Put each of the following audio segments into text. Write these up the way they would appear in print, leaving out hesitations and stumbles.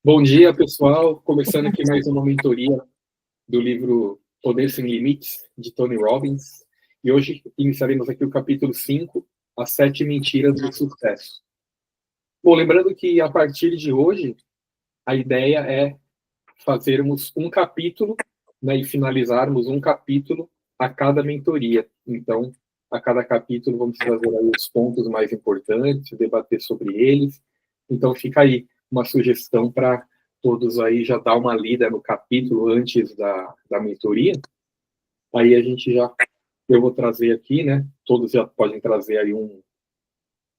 Bom dia, pessoal. Começando aqui mais uma mentoria do livro Poder Sem Limites, de Tony Robbins. E hoje iniciaremos aqui o capítulo 5, As 7 Mentiras do Sucesso. Bom, lembrando que a partir de hoje, a ideia é fazermos um capítulo, né, e finalizarmos um capítulo a cada mentoria. Então, a cada capítulo vamos trazer aí os pontos mais importantes, debater sobre eles. Então, fica aí uma sugestão para todos aí já dar uma lida no capítulo antes da mentoria. Aí a gente eu vou trazer aqui, né? Todos já podem trazer aí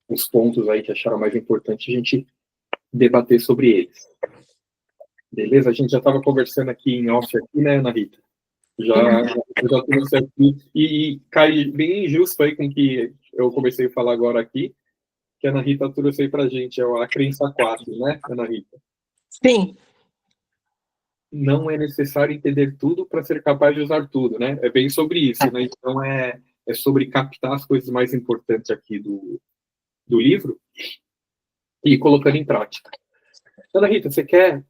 os pontos aí que acharam mais importante, a gente debater sobre eles. Beleza? A gente já estava conversando aqui em off, aqui, né, Ana Rita? Já trouxe aqui. E cai bem injusto aí com que eu comecei a falar agora aqui, que a Ana Rita trouxe aí para a gente, é a crença 4, né, Ana Rita? Sim. Não é necessário entender tudo para ser capaz de usar tudo, né? É bem sobre isso, né? Então, é sobre captar as coisas mais importantes aqui do livro e colocando em prática. Ana Rita, você quer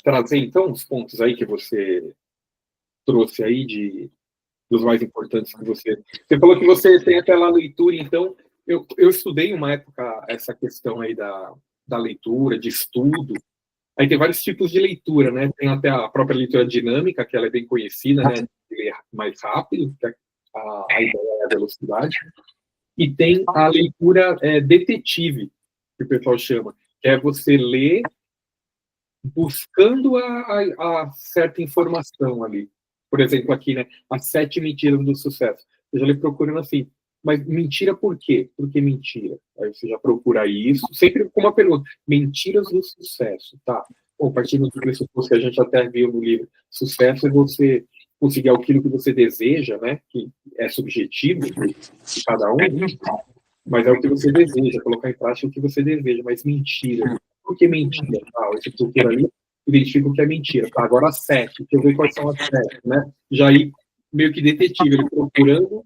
trazer, então, os pontos aí que você trouxe aí dos mais importantes que você... Você falou que você tem aquela leitura, então, eu estudei uma época essa questão aí da leitura, de estudo. Aí tem vários tipos de leitura, né? Tem até a própria leitura dinâmica, que ela é bem conhecida, né? De ler mais rápido, que a ideia é a velocidade. E tem a leitura detetive, que o pessoal chama, que é você ler buscando a certa informação ali. Por exemplo, aqui, né? As 7 mentiras do sucesso. Eu já lhe procurando assim, mas mentira por quê? Por que mentira? Aí você já procura isso, sempre com uma pergunta. Mentiras do sucesso, tá? Bom, partindo do pressuposto que a gente até viu no livro, sucesso é você conseguir aquilo que você deseja, né? Que é subjetivo de cada um, mas é o que você deseja, colocar em prática o que você deseja, mas mentira. Por que mentira? Ah, esse procura ali, identifica o que é mentira. Tá, agora as 7, deixa eu ver quais são as 7, né? Já aí, meio que detetive, ele procurando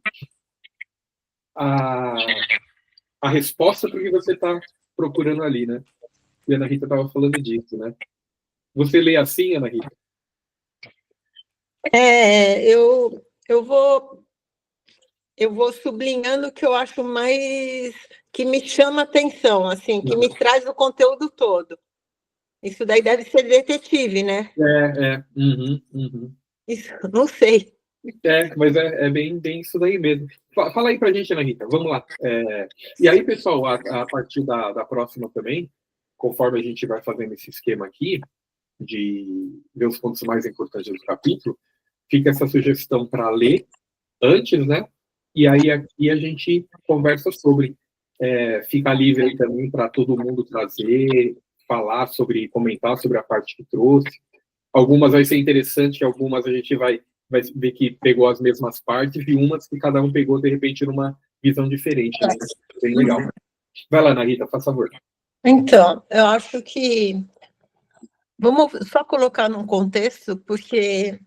a resposta para o que você está procurando ali, né? E a Ana Rita estava falando disso, né? Você lê assim, Ana Rita? Eu vou sublinhando o que eu acho mais que me chama atenção, assim, que me traz o conteúdo todo. Isso daí deve ser detetive, né? Isso, não sei. Mas é bem isso daí mesmo. Fala aí pra gente, Ana Rita, vamos lá. E aí, pessoal, a partir da próxima também, conforme a gente vai fazendo esse esquema aqui, de ver os pontos mais importantes do capítulo, fica essa sugestão para ler antes, né? E aí aqui a gente conversa sobre. Fica livre aí também para todo mundo trazer, falar sobre, comentar sobre a parte que trouxe. Algumas vai ser interessante, algumas a gente vai ver que pegou as mesmas partes, e umas que cada um pegou, de repente, numa visão diferente, né? Bem legal. Vai lá, Ana Rita, faz favor. Então, eu acho que... Vamos só colocar num contexto, porque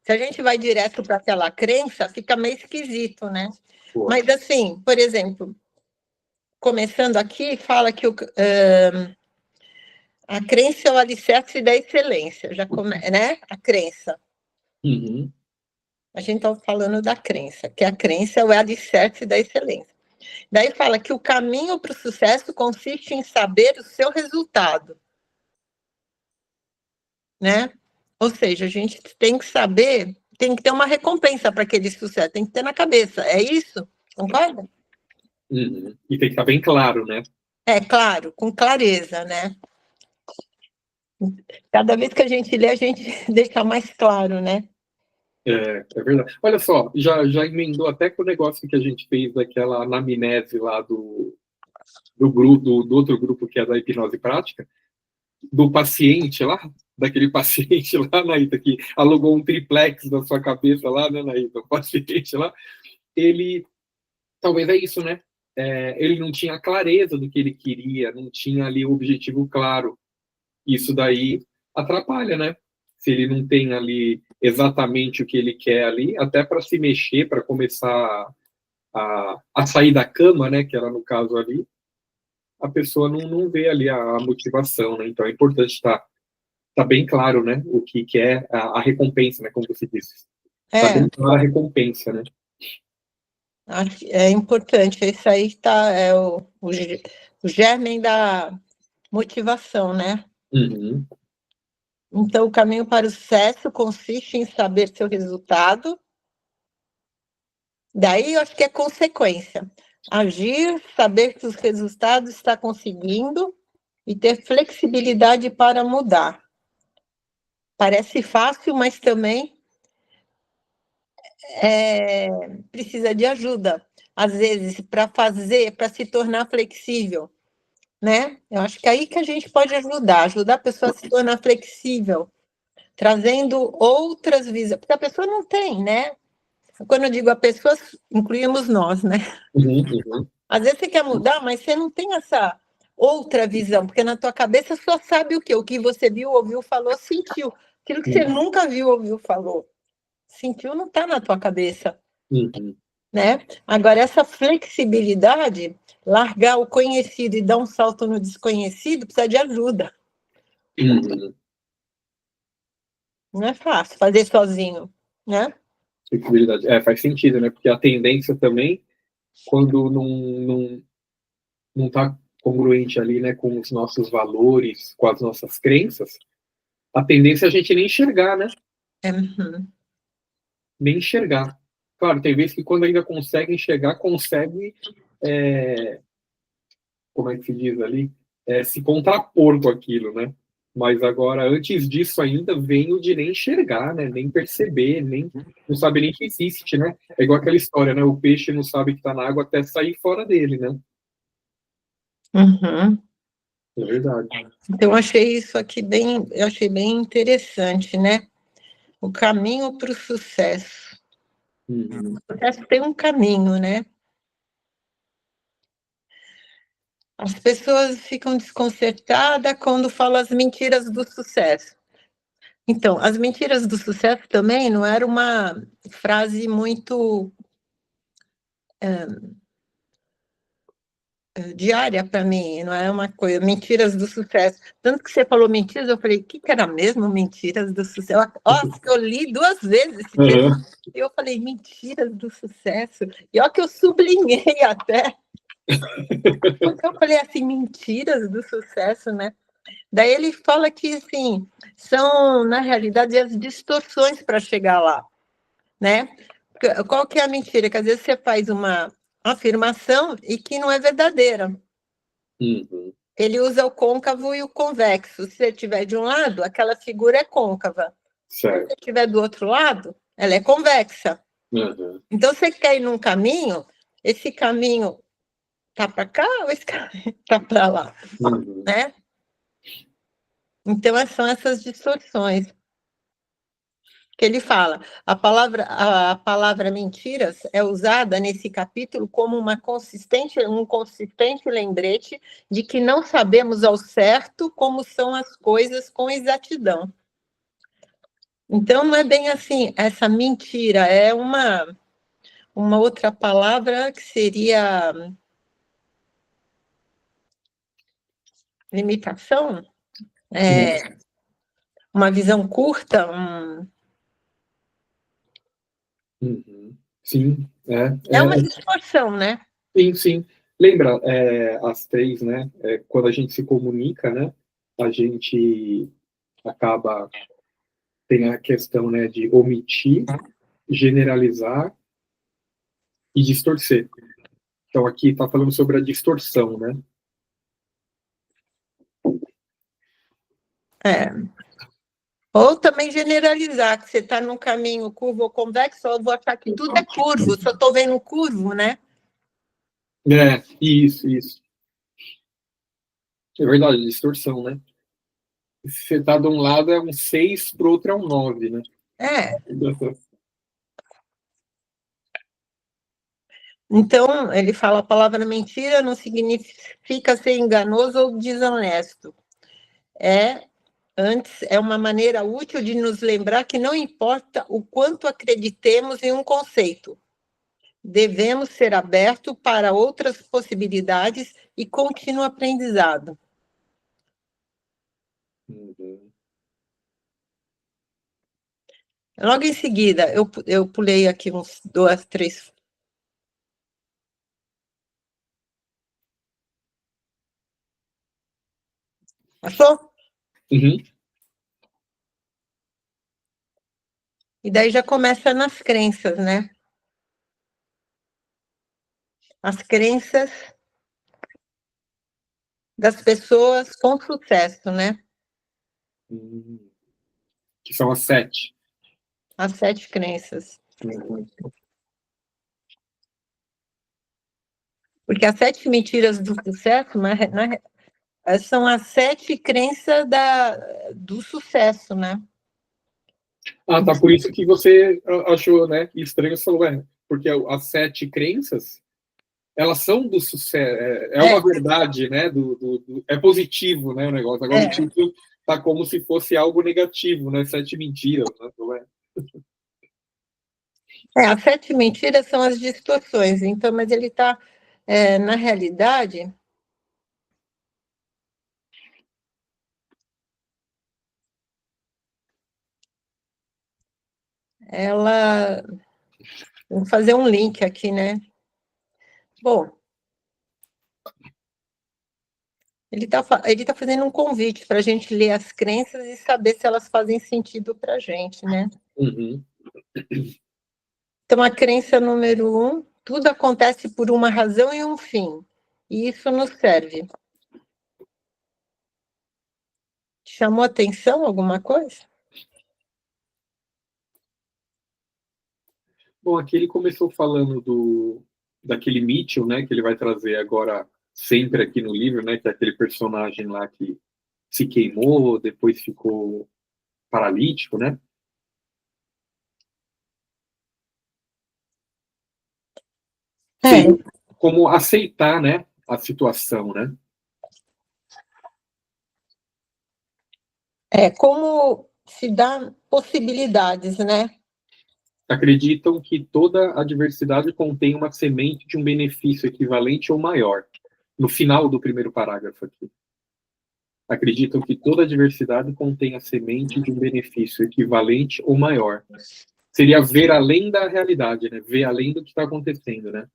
se a gente vai direto para aquela crença, fica meio esquisito, né? Boa. Mas, assim, por exemplo, começando aqui, fala que a crença é o alicerce da excelência, né? A crença. Uhum. A gente está falando da crença, que a crença é o alicerce da excelência. Daí fala que o caminho para o sucesso consiste em saber o seu resultado, né? Ou seja, a gente tem que saber, tem que ter uma recompensa para aquele sucesso, tem que ter na cabeça, é isso? Concorda? Uhum. E tem que estar bem claro, né? Claro, com clareza, né? Cada vez que a gente lê, a gente deixa mais claro, né? É verdade. Olha só, já emendou até com o negócio que a gente fez daquela anamnese lá do grupo, do outro grupo que é da hipnose prática, do paciente lá, daquele paciente lá, Naíta, que alugou um triplex na sua cabeça lá, né, Naíta? O paciente lá, ele, talvez é isso, né? Ele não tinha clareza do que ele queria, não tinha ali o objetivo claro. Isso daí atrapalha, né? Se ele não tem ali exatamente o que ele quer ali, até para se mexer, para começar a sair da cama, né? Que era no caso ali, a pessoa não vê ali a motivação, né? Então é importante estar tá bem claro, né, o que é a recompensa, né, como você disse. Tá bem clara a recompensa, né? Acho que é importante, isso aí é o germen da motivação, né? Uhum. Então, o caminho para o sucesso consiste em saber seu resultado. Daí, eu acho que é consequência. Agir, saber que os resultados está conseguindo e ter flexibilidade para mudar. Parece fácil, mas também precisa de ajuda, às vezes, para se tornar flexível, né? Eu acho que é aí que a gente pode ajudar a pessoa a se tornar flexível, trazendo outras visões, porque a pessoa não tem, né? Quando eu digo a pessoa, incluímos nós, né? Uhum. Às vezes você quer mudar, mas você não tem essa outra visão, porque na tua cabeça só sabe o quê? O que você viu, ouviu, falou, sentiu. Aquilo que você nunca viu, ouviu, falou. Sentiu não está na tua cabeça. Uhum. Né? Agora, essa flexibilidade, largar o conhecido e dar um salto no desconhecido, precisa de ajuda. Uhum. Não é fácil fazer sozinho, né? Flexibilidade. Faz sentido, né? Porque a tendência também, quando não tá congruente ali, né, com os nossos valores, com as nossas crenças, a tendência é a gente nem enxergar, né? Uhum. Nem enxergar. Claro, tem vezes que quando ainda consegue enxergar, consegue, como é que se diz ali? Se contrapor com aquilo, né? Mas agora, antes disso ainda, vem o de nem enxergar, né? Nem perceber, nem não sabe nem que existe, né? É igual aquela história, né? O peixe não sabe que está na água até sair fora dele, né? Uhum. É verdade. Então, eu achei bem interessante, né? O caminho para o sucesso. Uhum. O sucesso tem um caminho, né? As pessoas ficam desconcertadas quando falam as mentiras do sucesso. Então, as mentiras do sucesso também não era uma frase muito diária para mim, não é uma coisa, mentiras do sucesso. Tanto que você falou mentiras, eu falei, o que era mesmo mentiras do sucesso? Ó, eu li 2 vezes esse texto, e eu falei, mentiras do sucesso. E ó que eu sublinhei até. Porque eu falei assim, mentiras do sucesso, né? Daí ele fala que, assim, são, na realidade, as distorções para chegar lá, né? Qual que é a mentira? Que às vezes você faz uma afirmação e que não é verdadeira. Uhum. Ele usa o côncavo e o convexo. Se você estiver de um lado, aquela figura é côncava. Certo. Se você estiver do outro lado, ela é convexa. Uhum. Então, você quer ir num caminho, esse caminho tá para cá ou esse caminho tá para lá, né? Então, são essas distorções que ele fala. A palavra mentiras é usada nesse capítulo como um consistente lembrete de que não sabemos ao certo como são as coisas com exatidão. Então, não é bem assim, essa mentira, é uma outra palavra que seria limitação, uma visão curta, Uhum. Sim, é uma distorção, né? sim, sim. Lembra, as 3, né? Quando a gente se comunica, né? A gente acaba tem a questão, né, de omitir, generalizar e distorcer. Então aqui está falando sobre a distorção, né? Ou também generalizar, que você está num caminho curvo ou convexo, eu vou achar que tudo é curvo, só estou vendo curvo, né? Isso. É verdade, distorção, né? Se você está de um lado é um 6, para o outro é um 9, né? Então, ele fala a palavra mentira não significa ser enganoso ou desonesto. Antes, é uma maneira útil de nos lembrar que não importa o quanto acreditemos em um conceito, devemos ser abertos para outras possibilidades e contínuo aprendizado. Uhum. Logo em seguida, eu pulei aqui uns 2, 3. Passou? Uhum. E daí já começa nas crenças, né? As crenças das pessoas com sucesso, né? Que são as 7. As 7 crenças. Uhum. Porque as 7 mentiras do sucesso, são as 7 crenças do sucesso, né? Ah, tá. Por isso que você achou, né, estranho, você falou, porque as 7 crenças, elas são do sucesso, é uma verdade, né, é positivo, né, o negócio. Agora o título tá como se fosse algo negativo, né, 7 mentiras, né, as 7 mentiras são as distorções, então, mas ele está, na realidade, ela... Vou fazer um link aqui, né? Bom, ele tá fazendo um convite para a gente ler as crenças e saber se elas fazem sentido para a gente, né? Uhum. Então, a crença número 1, tudo acontece por uma razão e um fim. E isso nos serve. Chamou atenção alguma coisa? Bom, aqui ele começou falando daquele Mitchell, né, que ele vai trazer agora sempre aqui no livro, né, que é aquele personagem lá que se queimou, depois ficou paralítico, né? Seria como aceitar, né, a situação, né? Como se dá possibilidades, né? Acreditam que toda adversidade contém uma semente de um benefício equivalente ou maior. No final do primeiro parágrafo aqui. Acreditam que toda adversidade contém a semente de um benefício equivalente ou maior. Seria ver além da realidade, né? Ver além do que está acontecendo, né?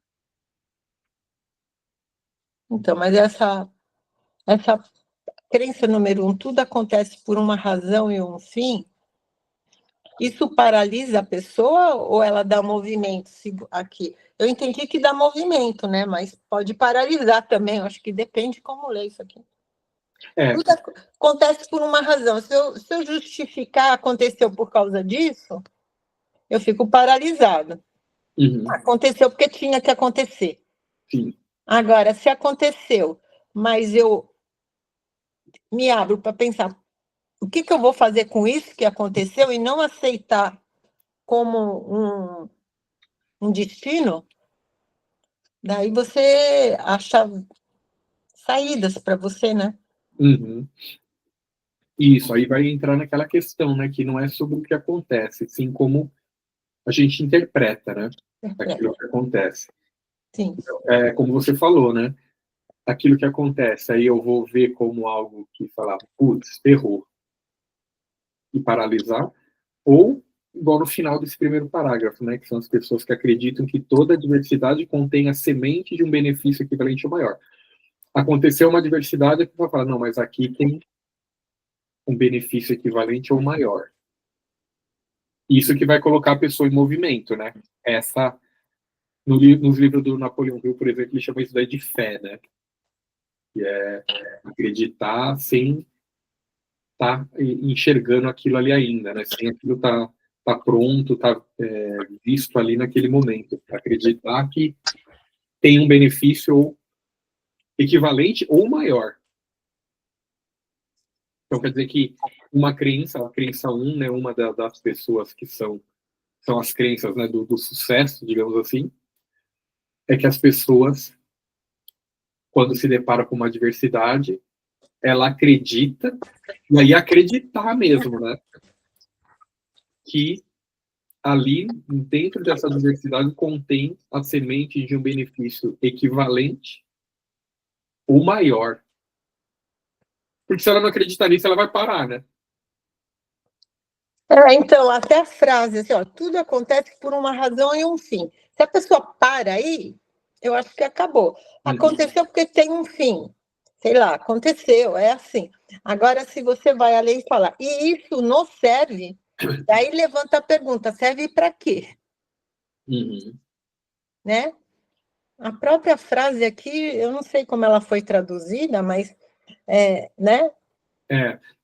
Então, mas essa crença número 1, tudo acontece por uma razão e um fim, isso paralisa a pessoa ou ela dá movimento aqui? Eu entendi que dá movimento, né? Mas pode paralisar também, eu acho que depende como ler isso aqui. Tudo acontece por uma razão. Se eu justificar aconteceu por causa disso, eu fico paralisada. Uhum. Aconteceu porque tinha que acontecer. Sim. Agora, se aconteceu, mas eu me abro para pensar o que eu vou fazer com isso que aconteceu e não aceitar como um destino, daí você acha saídas para você, né? Uhum. Isso, aí vai entrar naquela questão, né? Que não é sobre o que acontece, sim como a gente interpreta, né? Aquilo que acontece. Sim. Como você falou, né? Aquilo que acontece, aí eu vou ver como algo que falar, putz, ferrou, e paralisar, ou igual no final desse primeiro parágrafo, né, que são as pessoas que acreditam que toda adversidade contém a semente de um benefício equivalente ou maior. Aconteceu uma adversidade, a pessoa fala, não, mas aqui tem um benefício equivalente ou maior. Isso que vai colocar a pessoa em movimento, né? Nos livros do Napoleão Hill, por exemplo, ele chama isso daí de fé, né? Que é acreditar sem estar enxergando aquilo ali ainda, né? Sem aquilo tá pronto, tá visto ali naquele momento. Acreditar que tem um benefício equivalente ou maior. Então, quer dizer que uma crença, a crença 1, né, uma das pessoas que são as crenças, né, do sucesso, digamos assim, é que as pessoas, quando se deparam com uma adversidade, ela acredita, e aí acreditar mesmo, né, que ali, dentro dessa adversidade, contém a semente de um benefício equivalente ou maior. Porque se ela não acreditar nisso, ela vai parar, né? Então, até a frase, assim, ó, tudo acontece por uma razão e um fim. Se a pessoa para aí, eu acho que acabou. Aconteceu porque tem um fim. Sei lá, aconteceu, é assim. Agora, se você vai além e falar, e isso não serve, daí levanta a pergunta, serve para quê? Né? A própria frase aqui, eu não sei como ela foi traduzida, mas, né?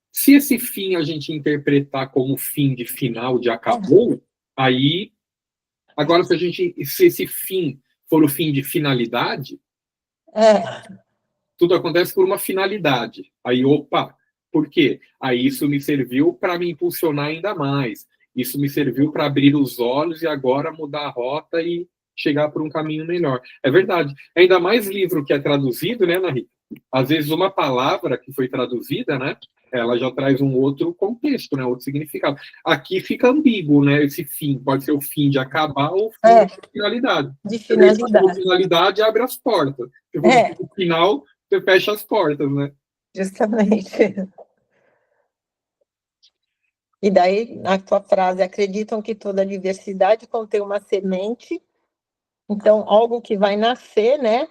Se esse fim a gente interpretar como fim de final, de acabou, aí, agora se esse fim for o fim de finalidade, tudo acontece por uma finalidade. Aí, opa, por quê? Aí isso me serviu para me impulsionar ainda mais. Isso me serviu para abrir os olhos e agora mudar a rota e chegar por um caminho melhor. É verdade. Ainda mais livro que é traduzido, né, Ana Rita? Às vezes uma palavra que foi traduzida, né, ela já traz um outro contexto, né, outro significado. Aqui fica ambíguo, né, esse fim. Pode ser o fim de acabar ou o fim de finalidade. De finalidade. A finalidade abre as portas. No final, você fecha as portas, né? Justamente. E daí, na tua frase, acreditam que toda diversidade contém uma semente, então, algo que vai nascer, né,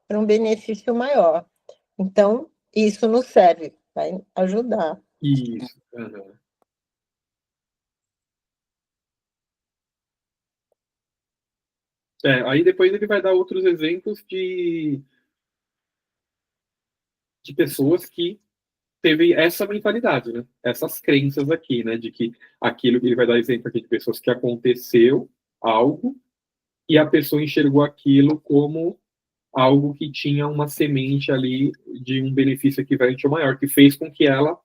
para um benefício maior. Então, isso nos serve, vai ajudar. Isso. Uhum. Aí depois ele vai dar outros exemplos de pessoas que teve essa mentalidade, né? Essas crenças aqui, né? De que aquilo que ele vai dar exemplo aqui de pessoas que aconteceu algo e a pessoa enxergou aquilo como algo que tinha uma semente ali de um benefício equivalente ou maior, que fez com que ela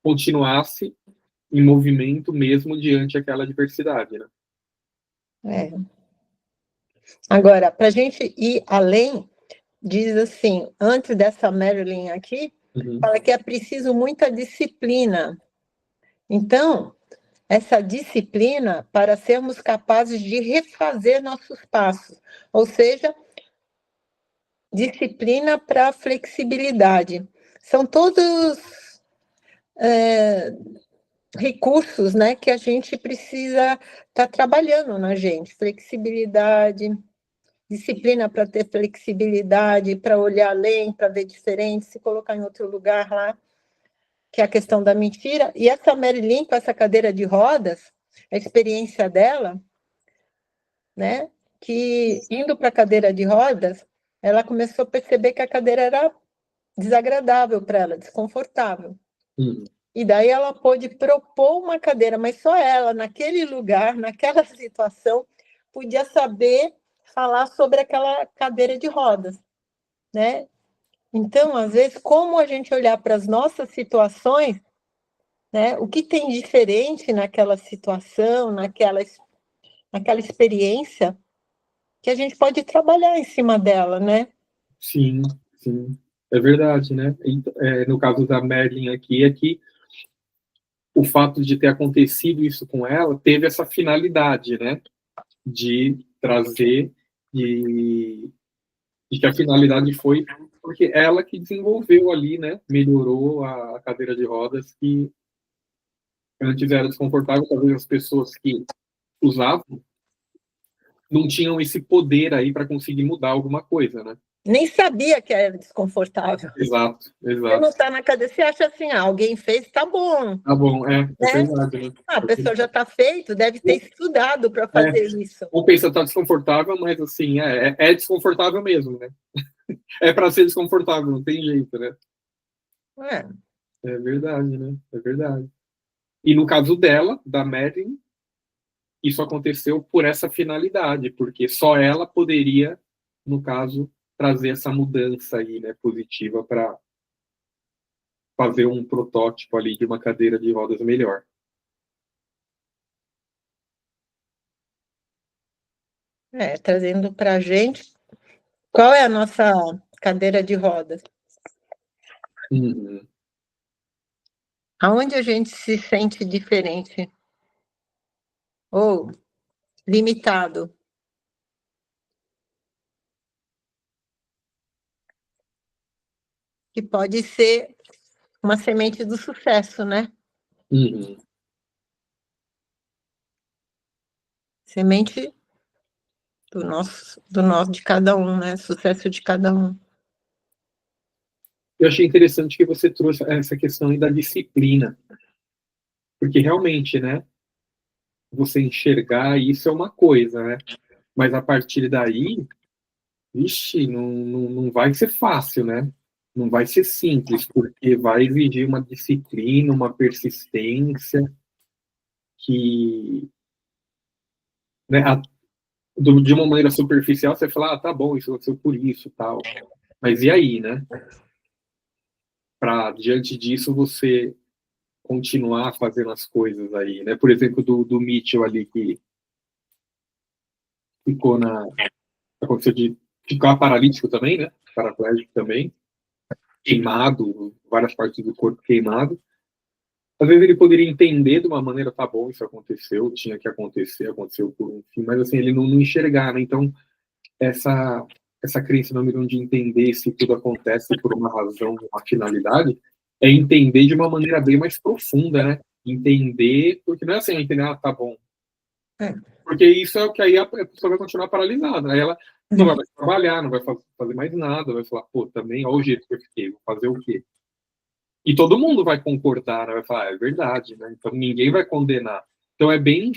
continuasse em movimento mesmo diante daquela adversidade, né? Agora, para a gente ir além, diz assim, antes dessa Marilyn aqui, fala que é preciso muita disciplina. Então, essa disciplina para sermos capazes de refazer nossos passos, ou seja, disciplina para flexibilidade. São todos recursos, né, que a gente precisa estar trabalhando na gente. Flexibilidade, disciplina para ter flexibilidade, para olhar além, para ver diferente, se colocar em outro lugar lá, que é a questão da mentira. E essa Marilyn, com essa cadeira de rodas, a experiência dela, né, que indo para a cadeira de rodas, ela começou a perceber que a cadeira era desagradável para ela, desconfortável. E daí ela pôde propor uma cadeira, mas só ela, naquele lugar, naquela situação, podia saber falar sobre aquela cadeira de rodas, né? Então, às vezes, como a gente olhar para as nossas situações, né? O que tem diferente naquela situação, naquela experiência, que a gente pode trabalhar em cima dela, né? Sim, sim. É verdade, né? No caso da Merlin aqui, é que o fato de ter acontecido isso com ela teve essa finalidade, né? De trazer e que a finalidade foi porque ela que desenvolveu ali, né? Melhorou a cadeira de rodas que antes era desconfortável, talvez as pessoas que usavam não tinham esse poder aí para conseguir mudar alguma coisa, né? Nem sabia que era desconfortável. Exato, Você exato. não está na cadeira, você acha assim, alguém fez, tá bom. Tá bom, é Né? verdade, né? A pessoa já está feito, deve ter estudado para fazer isso. Ou pensa, tá desconfortável, mas assim, é desconfortável mesmo, né? É para ser desconfortável, não tem jeito, né? É verdade, né? É verdade. E no caso dela, da Madeline, isso aconteceu por essa finalidade, porque só ela poderia, no caso, trazer essa mudança aí, né, positiva para fazer um protótipo ali de uma cadeira de rodas melhor. Trazendo para a gente, qual é a nossa cadeira de rodas? Aonde a gente se sente diferente? Ou limitado? Que pode ser uma semente do sucesso, né? Semente de cada um, né? Sucesso de cada um. Eu achei interessante que você trouxe essa questão aí da disciplina. Porque realmente, né? Você enxergar isso é uma coisa, né? Mas a partir daí, vixe, não vai ser fácil, né? Não vai ser simples, porque vai exigir uma disciplina, uma persistência que, né, de uma maneira superficial, você fala, tá bom, isso aconteceu por isso, tal. Mas e aí, né? Para diante disso você continuar fazendo as coisas aí, né? Por exemplo, do Mitchell ali que ficou aconteceu de ficar paralítico também, né? Paraplégico também, queimado, várias partes do corpo queimado. Às vezes ele poderia entender de uma maneira, tá bom, isso aconteceu, tinha que acontecer, aconteceu por um fim, mas assim, ele não enxergar, né? Então, essa crença no de entender se tudo acontece por uma razão, uma finalidade, é entender de uma maneira bem mais profunda, né? Entender, porque não é assim, entender, tá bom. Porque isso é o que aí a pessoa vai continuar paralisada. Aí ela não vai mais trabalhar, não vai fazer mais nada, vai falar, pô, também, olha o jeito que eu fiquei, vou fazer o quê? E todo mundo vai concordar, né? Vai falar, é verdade, né? Então ninguém vai condenar. Então é bem.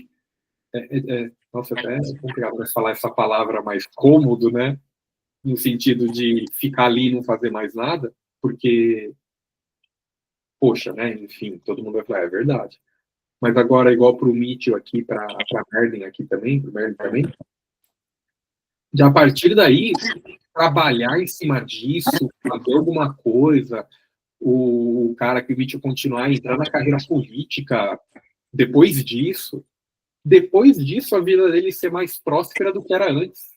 Nossa, até é complicado falar essa palavra mais cômodo, né? No sentido de ficar ali e não fazer mais nada, porque, poxa, né? Enfim, todo mundo vai falar, é verdade. Mas agora, igual para o Mitchell aqui, para Merlin aqui também, para Merlin também, de a partir daí, trabalhar em cima disso, fazer alguma coisa, o cara que o Mitchell continuar a entrar na carreira política depois disso a vida dele ser mais próspera do que era antes.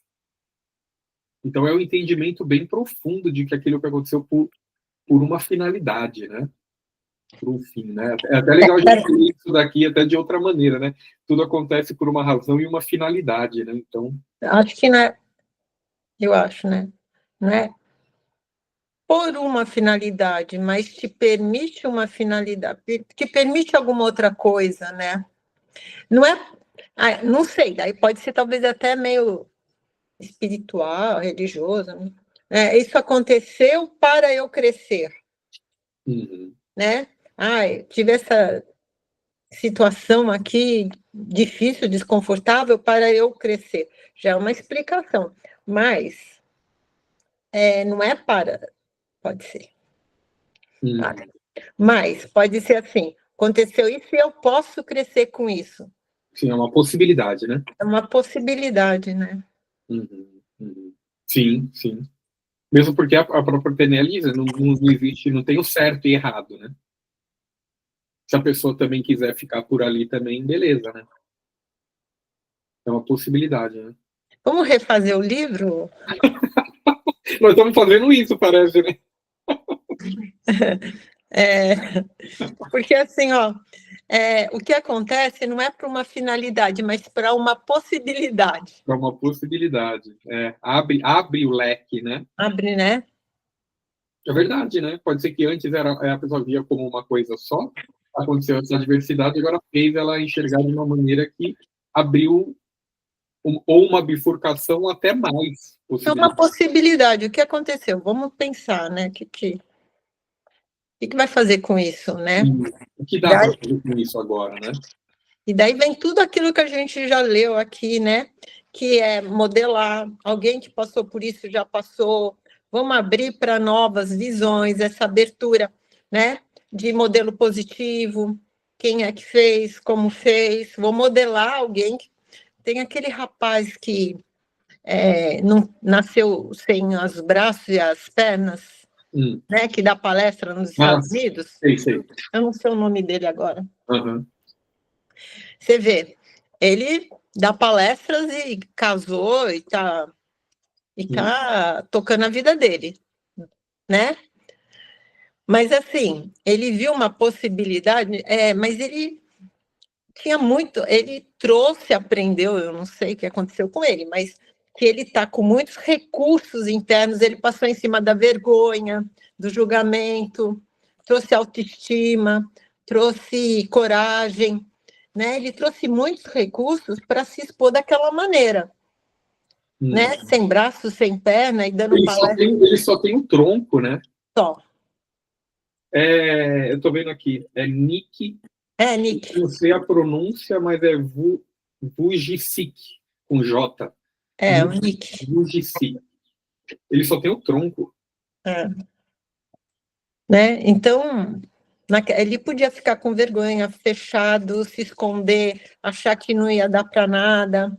Então é um entendimento bem profundo de que aquilo que aconteceu por uma finalidade, né? Por um fim, né? É até legal a gente ver isso daqui até de outra maneira, né? Tudo acontece por uma razão e uma finalidade, né? Então... Acho que, né? Eu acho, né? Não é por uma finalidade, mas te permite uma finalidade, que permite alguma outra coisa, né? Não é... não sei, daí pode ser talvez até meio espiritual, religioso, né? Isso aconteceu para eu crescer, né? Tive essa situação aqui difícil, desconfortável para eu crescer. Já é uma explicação, mas não é para, pode ser. Mas pode ser assim, aconteceu isso e eu posso crescer com isso. Sim, é uma possibilidade, né? É uma possibilidade, né? Sim, sim. Mesmo porque a própria PNL não existe, não tem o certo e errado, né? Se a pessoa também quiser ficar por ali também, beleza, né? É uma possibilidade, né? Vamos refazer o livro? Nós estamos fazendo isso, parece, né? Porque assim, o que acontece não é para uma finalidade, mas para uma possibilidade. Para uma possibilidade. Abre o leque, né? Abre, né? É verdade, né? Pode ser que antes a pessoa via como uma coisa só, aconteceu essa diversidade, agora fez ela enxergar de uma maneira que abriu ou uma bifurcação até mais. É uma possibilidade. O que aconteceu? Vamos pensar, né? O que vai fazer com isso, né? O que dá para fazer com isso agora, né? E daí vem tudo aquilo que a gente já leu aqui, né? Que é modelar. Alguém que passou por isso já passou. Vamos abrir para novas visões, essa abertura, né? De modelo positivo. Quem é que fez, como fez. Vou modelar alguém que tem aquele rapaz que não nasceu sem os braços e as pernas, né? Que dá palestra nos Estados Unidos. Sei. Eu não sei o nome dele agora. Uhum. Você vê, ele dá palestras e casou e tá tocando a vida dele, né? Mas assim, ele viu uma possibilidade, mas ele tinha muito, ele trouxe, aprendeu, eu não sei o que aconteceu com ele, mas que ele está com muitos recursos internos, ele passou em cima da vergonha, do julgamento, trouxe autoestima, trouxe coragem, né? Ele trouxe muitos recursos para se expor daquela maneira, né? Sem braço, sem perna e dando palestra. Ele só tem um tronco, né? Só. Eu estou vendo aqui, é Nick. Nick. Não sei a pronúncia, mas é Vujicic, com J. O Nick. Vujicic. Ele só tem o tronco. Né? Então, ele podia ficar com vergonha, fechado, se esconder, achar que não ia dar para nada,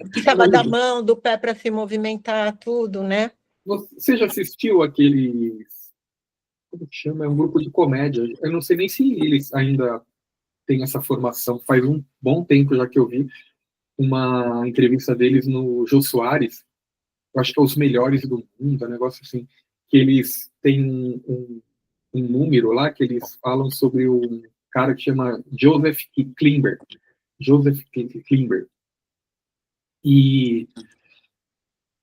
precisava da mão, do pé para se movimentar, tudo, né? Você já assistiu aqueles... Como que chama? É um grupo de comédia. Eu não sei nem se eles ainda têm essa formação. Faz um bom tempo já que eu vi uma entrevista deles no Jô Soares. Eu acho que é Os Melhores do Mundo, um negócio assim. Que eles têm um número lá que eles falam sobre um cara que chama Joseph Klimber. Joseph Klimber. E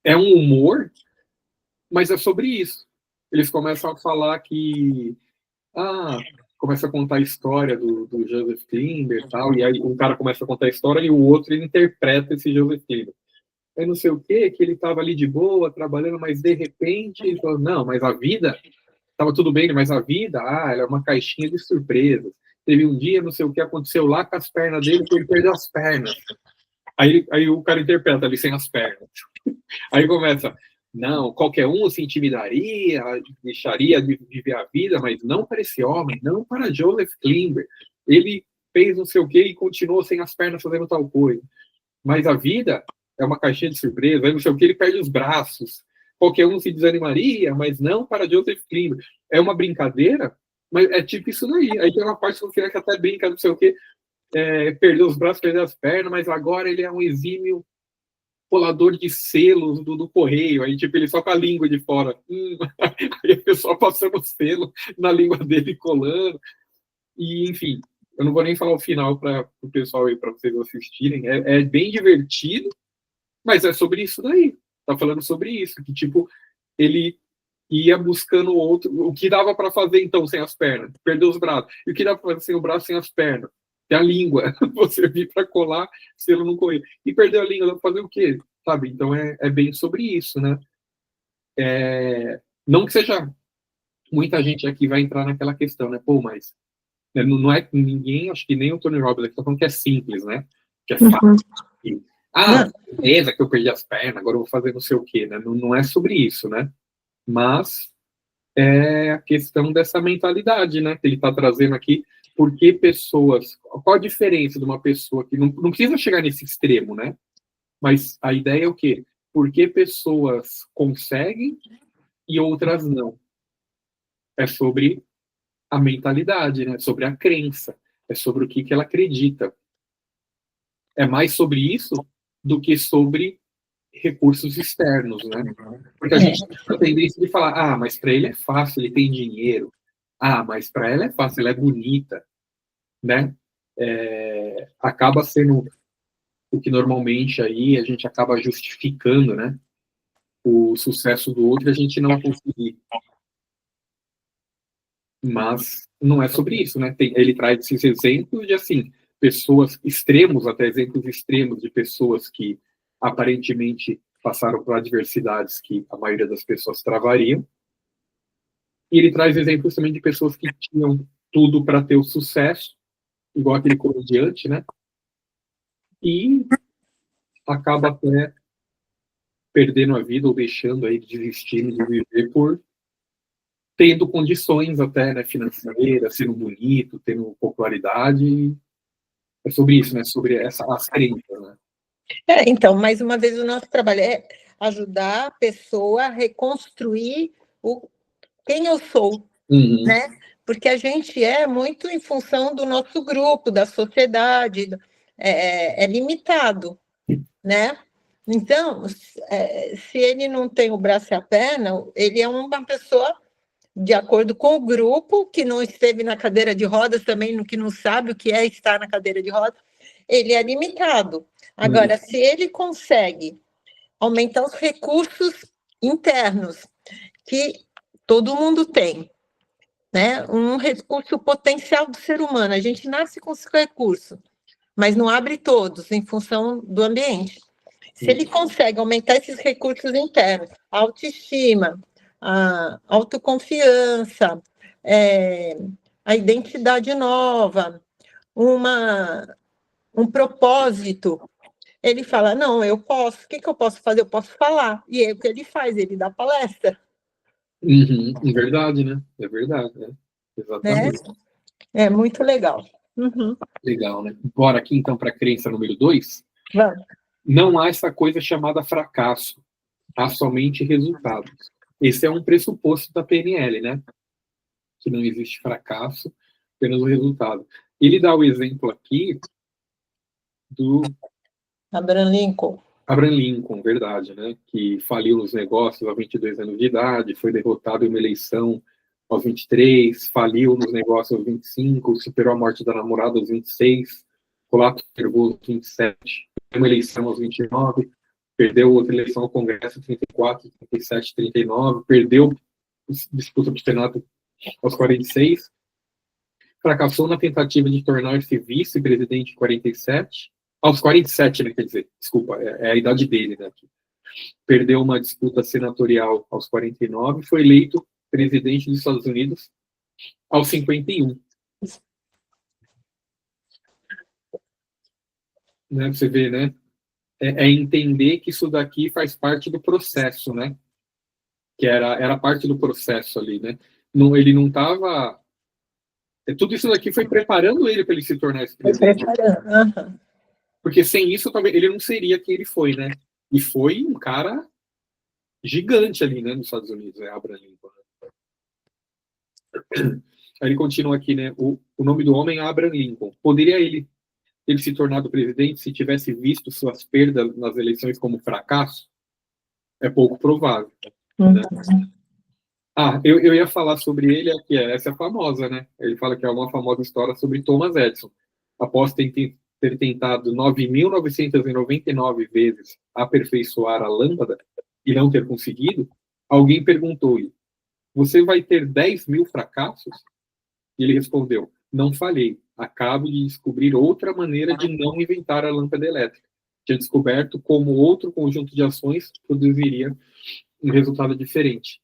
é um humor, mas é sobre isso. Eles começam a falar que... começa a contar a história do Joseph Klimber e tal, e aí um cara começa a contar a história e o outro ele interpreta esse Joseph Klimber. Aí não sei o que ele estava ali de boa, trabalhando, mas de repente ele falou, não, mas a vida... Estava tudo bem, mas a vida, ela é uma caixinha de surpresas. Teve um dia, não sei o que aconteceu lá com as pernas dele, que ele perdeu as pernas. Aí o cara interpreta ali sem as pernas. Aí começa, não, qualquer um se intimidaria, deixaria de viver a vida, mas não para esse homem, não para Joseph Klimber. Ele fez não sei o que e continuou sem as pernas fazendo tal coisa. Mas a vida é uma caixinha de surpresas, aí não sei o que, ele perde os braços. Qualquer um se desanimaria, mas não para Joseph Klimber. É uma brincadeira, mas é tipo isso daí. Aí tem uma parte que até brinca, não sei o quê, perdeu os braços, perdeu as pernas, mas agora ele é um exímio colador de selos do correio. Aí, tipo, ele só com a língua de fora. Aí a pessoa passando selo na língua dele, colando. E, enfim, eu não vou nem falar o final para o pessoal aí, para vocês assistirem. É bem divertido, mas é sobre isso daí. Tá falando sobre isso, que tipo, ele ia buscando o que dava para fazer então sem as pernas, perdeu os braços, e o que dava para fazer sem o braço, sem as pernas, tem a língua, você vir para colar, selo não correr, e perdeu a língua, dá para fazer o quê? Sabe? Então é bem sobre isso, né? Não que seja, muita gente aqui vai entrar naquela questão, né? Pô, mas não é ninguém, acho que nem o Tony Robbins aqui tá falando que é simples, né? Que é fácil. Beleza, que eu perdi as pernas, agora eu vou fazer não sei o quê, né? Não é sobre isso, né? Mas é a questão dessa mentalidade, né? Que ele está trazendo aqui, porque pessoas... Qual a diferença de uma pessoa que... Não precisa chegar nesse extremo, né? Mas a ideia é o quê? Por que pessoas conseguem e outras não? É sobre a mentalidade, né? Sobre a crença. É sobre o que ela acredita. É mais sobre isso do que sobre recursos externos, né? Porque a gente tem a tendência de falar, mas para ele é fácil, ele tem dinheiro. Mas para ela é fácil, ela é bonita, né? Acaba sendo o que normalmente aí a gente acaba justificando, né? O sucesso do outro e a gente não conseguir. Mas não é sobre isso, né? Ele traz esses exemplos de, assim, pessoas extremos, até exemplos extremos de pessoas que aparentemente passaram por adversidades que a maioria das pessoas travariam. E ele traz exemplos também de pessoas que tinham tudo para ter o sucesso, igual aquele comediante, né? E acaba até perdendo a vida ou deixando aí, desistindo de viver por tendo condições até, né, financeiras, sendo bonito, tendo popularidade. É sobre isso, né? Sobre as crenças, né? Então, mais uma vez, o nosso trabalho é ajudar a pessoa a reconstruir quem eu sou, né? Porque a gente é muito em função do nosso grupo, da sociedade, é limitado, né? Então, se ele não tem o braço e a perna, ele é uma pessoa de acordo com o grupo, que não esteve na cadeira de rodas também, que não sabe o que é estar na cadeira de rodas, ele é limitado. Agora, se ele consegue aumentar os recursos internos, que todo mundo tem, né? Um recurso potencial do ser humano, a gente nasce com esse recurso, mas não abre todos em função do ambiente. Se ele consegue aumentar esses recursos internos, a autoestima, a autoconfiança, a identidade nova, um propósito, ele fala, não, eu posso, o que eu posso fazer? Eu posso falar. E é o que ele faz, ele dá palestra. É verdade, né? É verdade, né? Exatamente. É muito legal. Legal, né? Bora aqui, então, para a crença número 2. Vamos. Não há essa coisa chamada fracasso. Há somente resultados. Esse é um pressuposto da PNL, né? Que não existe fracasso, apenas o resultado. Ele dá o exemplo aqui do Abraham Lincoln. Abraham Lincoln, verdade, né? Que faliu nos negócios aos 22 anos de idade, foi derrotado em uma eleição aos 23, faliu nos negócios aos 25, superou a morte da namorada aos 26, colapso nervoso aos 27, uma eleição aos 29, perdeu outra eleição ao Congresso 34, 37, 39, perdeu disputa do Senado aos 46, fracassou na tentativa de tornar-se vice-presidente em 47, aos 47, né, quer dizer, desculpa, é a idade dele, né? Perdeu uma disputa senatorial aos 49, foi eleito presidente dos Estados Unidos aos 51. Né, você vê, né? É entender que isso daqui faz parte do processo, né? Que era parte do processo ali, né? Não, ele não estava... Tudo isso daqui foi preparando ele para ele se tornar esse presidente. Porque sem isso, talvez ele não seria quem ele foi, né? E foi um cara gigante ali, né, nos Estados Unidos, Abraham Lincoln. Aí ele continua aqui, né? O nome do homem é Abraham Lincoln. Poderia ele se tornado presidente se tivesse visto suas perdas nas eleições como fracasso? É pouco provável. Né? Eu ia falar sobre ele aqui, essa é famosa, né? Ele fala que é uma famosa história sobre Thomas Edison. Após ter tentado 9.999 vezes aperfeiçoar a lâmpada e não ter conseguido, alguém perguntou-lhe, você vai ter 10.000 fracassos? E ele respondeu, não falhei, acabo de descobrir outra maneira de não inventar a lâmpada elétrica. Tinha descoberto como outro conjunto de ações produziria um resultado diferente.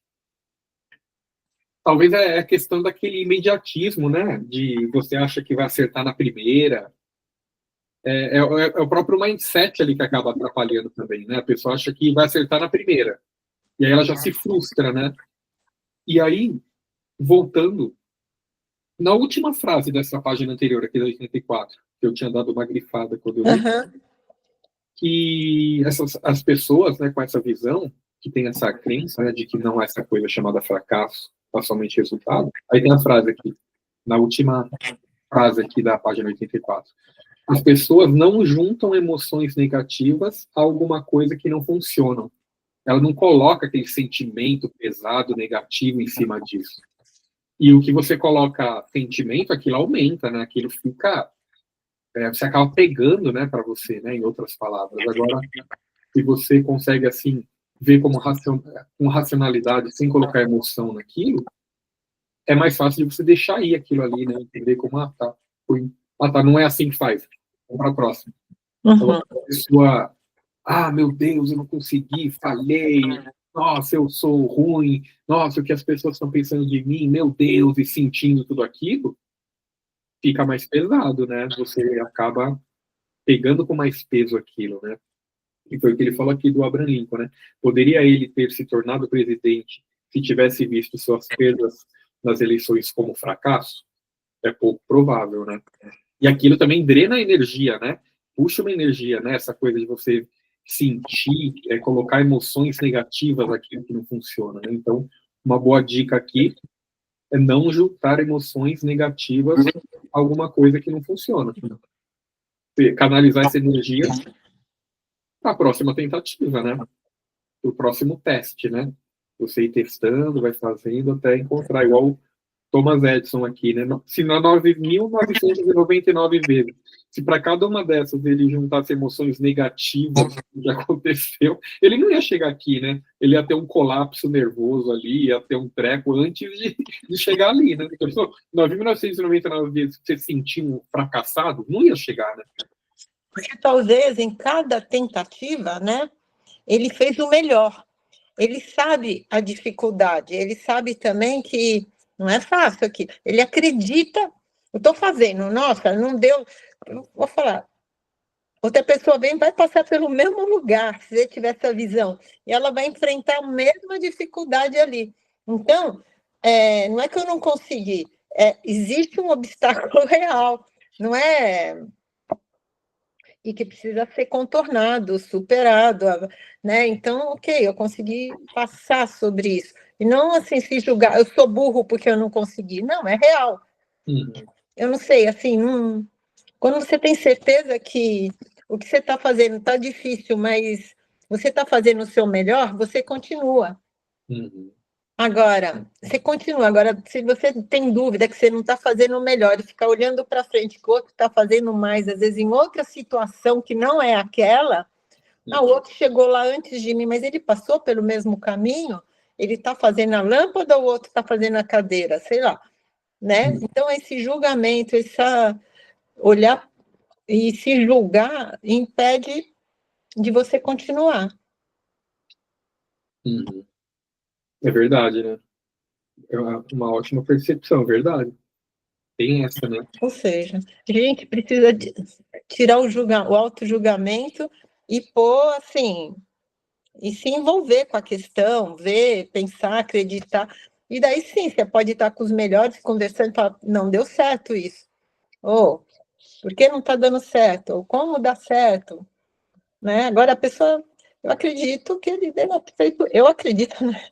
Talvez é a questão daquele imediatismo, né? De você acha que vai acertar na primeira. É o próprio mindset ali que acaba atrapalhando também, né? A pessoa acha que vai acertar na primeira. E aí ela já se frustra, né? E aí, voltando, na última frase dessa página anterior, aqui da 84, que eu tinha dado uma grifada quando eu li, que as pessoas, né, com essa visão, que tem essa crença, né, de que não há essa coisa chamada fracasso, há somente resultado. Aí tem a frase aqui, na última frase aqui da página 84. As pessoas não juntam emoções negativas a alguma coisa que não funcionam. Ela não coloca aquele sentimento pesado, negativo em cima disso. E o que você coloca sentimento, aquilo aumenta, né? Aquilo fica... você acaba pegando, né, para você, né, em outras palavras. Agora, se você consegue, assim, ver como com racionalidade, sem colocar emoção naquilo, é mais fácil de você deixar ir aquilo ali, né? Entender como, não é assim que faz. Vamos para a próxima. Então, a pessoa, meu Deus, eu não consegui, falhei, nossa, eu sou ruim, nossa, o que as pessoas estão pensando de mim, meu Deus, e sentindo tudo aquilo, fica mais pesado, né? Você acaba pegando com mais peso aquilo, né? E foi o que ele falou aqui do Abraham Lincoln, né? Poderia ele ter se tornado presidente se tivesse visto suas perdas nas eleições como fracasso? É pouco provável, né? E aquilo também drena a energia, né? Puxa uma energia, né? Essa coisa de você sentir, colocar emoções negativas naquilo que não funciona, né? Então, uma boa dica aqui é não juntar emoções negativas a alguma coisa que não funciona. Canalizar essa energia para a próxima tentativa, né? Para o próximo teste, né? Você ir testando, vai fazendo até encontrar, igual o Thomas Edison aqui, né? Se na 9.999 vezes, se para cada uma dessas ele juntasse emoções negativas do que aconteceu, ele não ia chegar aqui, né? Ele ia ter um colapso nervoso ali, ia ter um treco antes de chegar ali, né? Então, 9.999 vezes que você sentiu fracassado, não ia chegar, né? Porque talvez em cada tentativa, né, ele fez o melhor. Ele sabe a dificuldade, ele sabe também que não é fácil aqui. Ele acredita, eu estou fazendo, nossa, não deu. Eu vou falar, outra pessoa vem, vai passar pelo mesmo lugar, se você tiver essa visão, e ela vai enfrentar a mesma dificuldade ali. Então, não é que eu não consegui, existe um obstáculo real, não é? E que precisa ser contornado, superado, né? Então, ok, eu consegui passar sobre isso. E não assim se julgar, eu sou burro porque eu não consegui. Não, é real. Eu não sei, assim, quando você tem certeza que o que você está fazendo está difícil, mas você está fazendo o seu melhor, você continua. Agora, você continua. Agora, se você tem dúvida que você não está fazendo o melhor e ficar olhando para frente que o outro está fazendo mais, às vezes em outra situação que não é aquela, o outro chegou lá antes de mim, mas ele passou pelo mesmo caminho, ele está fazendo a lâmpada ou o outro está fazendo a cadeira, sei lá, né? Então, esse julgamento, essa olhar e se julgar impede de você continuar. É verdade, né? É uma ótima percepção, verdade. Tem essa, né? Ou seja, a gente precisa tirar o auto-julgamento e pôr, assim, e se envolver com a questão, ver, pensar, acreditar. E daí sim, você pode estar com os melhores conversando e falar, não deu certo isso. Ou, por que não está dando certo? Ou como dá certo? Né? Agora a pessoa, eu acredito que ele tenha feito, né?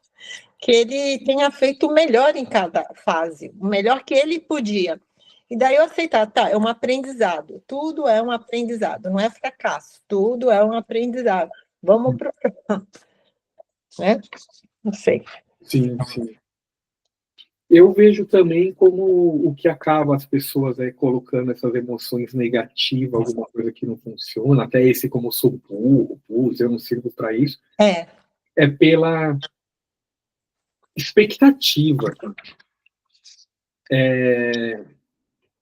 Que ele tenha feito o melhor em cada fase, o melhor que ele podia. E daí eu aceitar, tá, é um aprendizado, tudo é um aprendizado, não é fracasso, tudo é um aprendizado. Vamos para o... né? Não sei. Sim, sim. Eu vejo também como o que acaba as pessoas colocando essas emoções negativas, alguma coisa que não funciona, até esse como sou burro, eu não sirvo para isso, é pela expectativa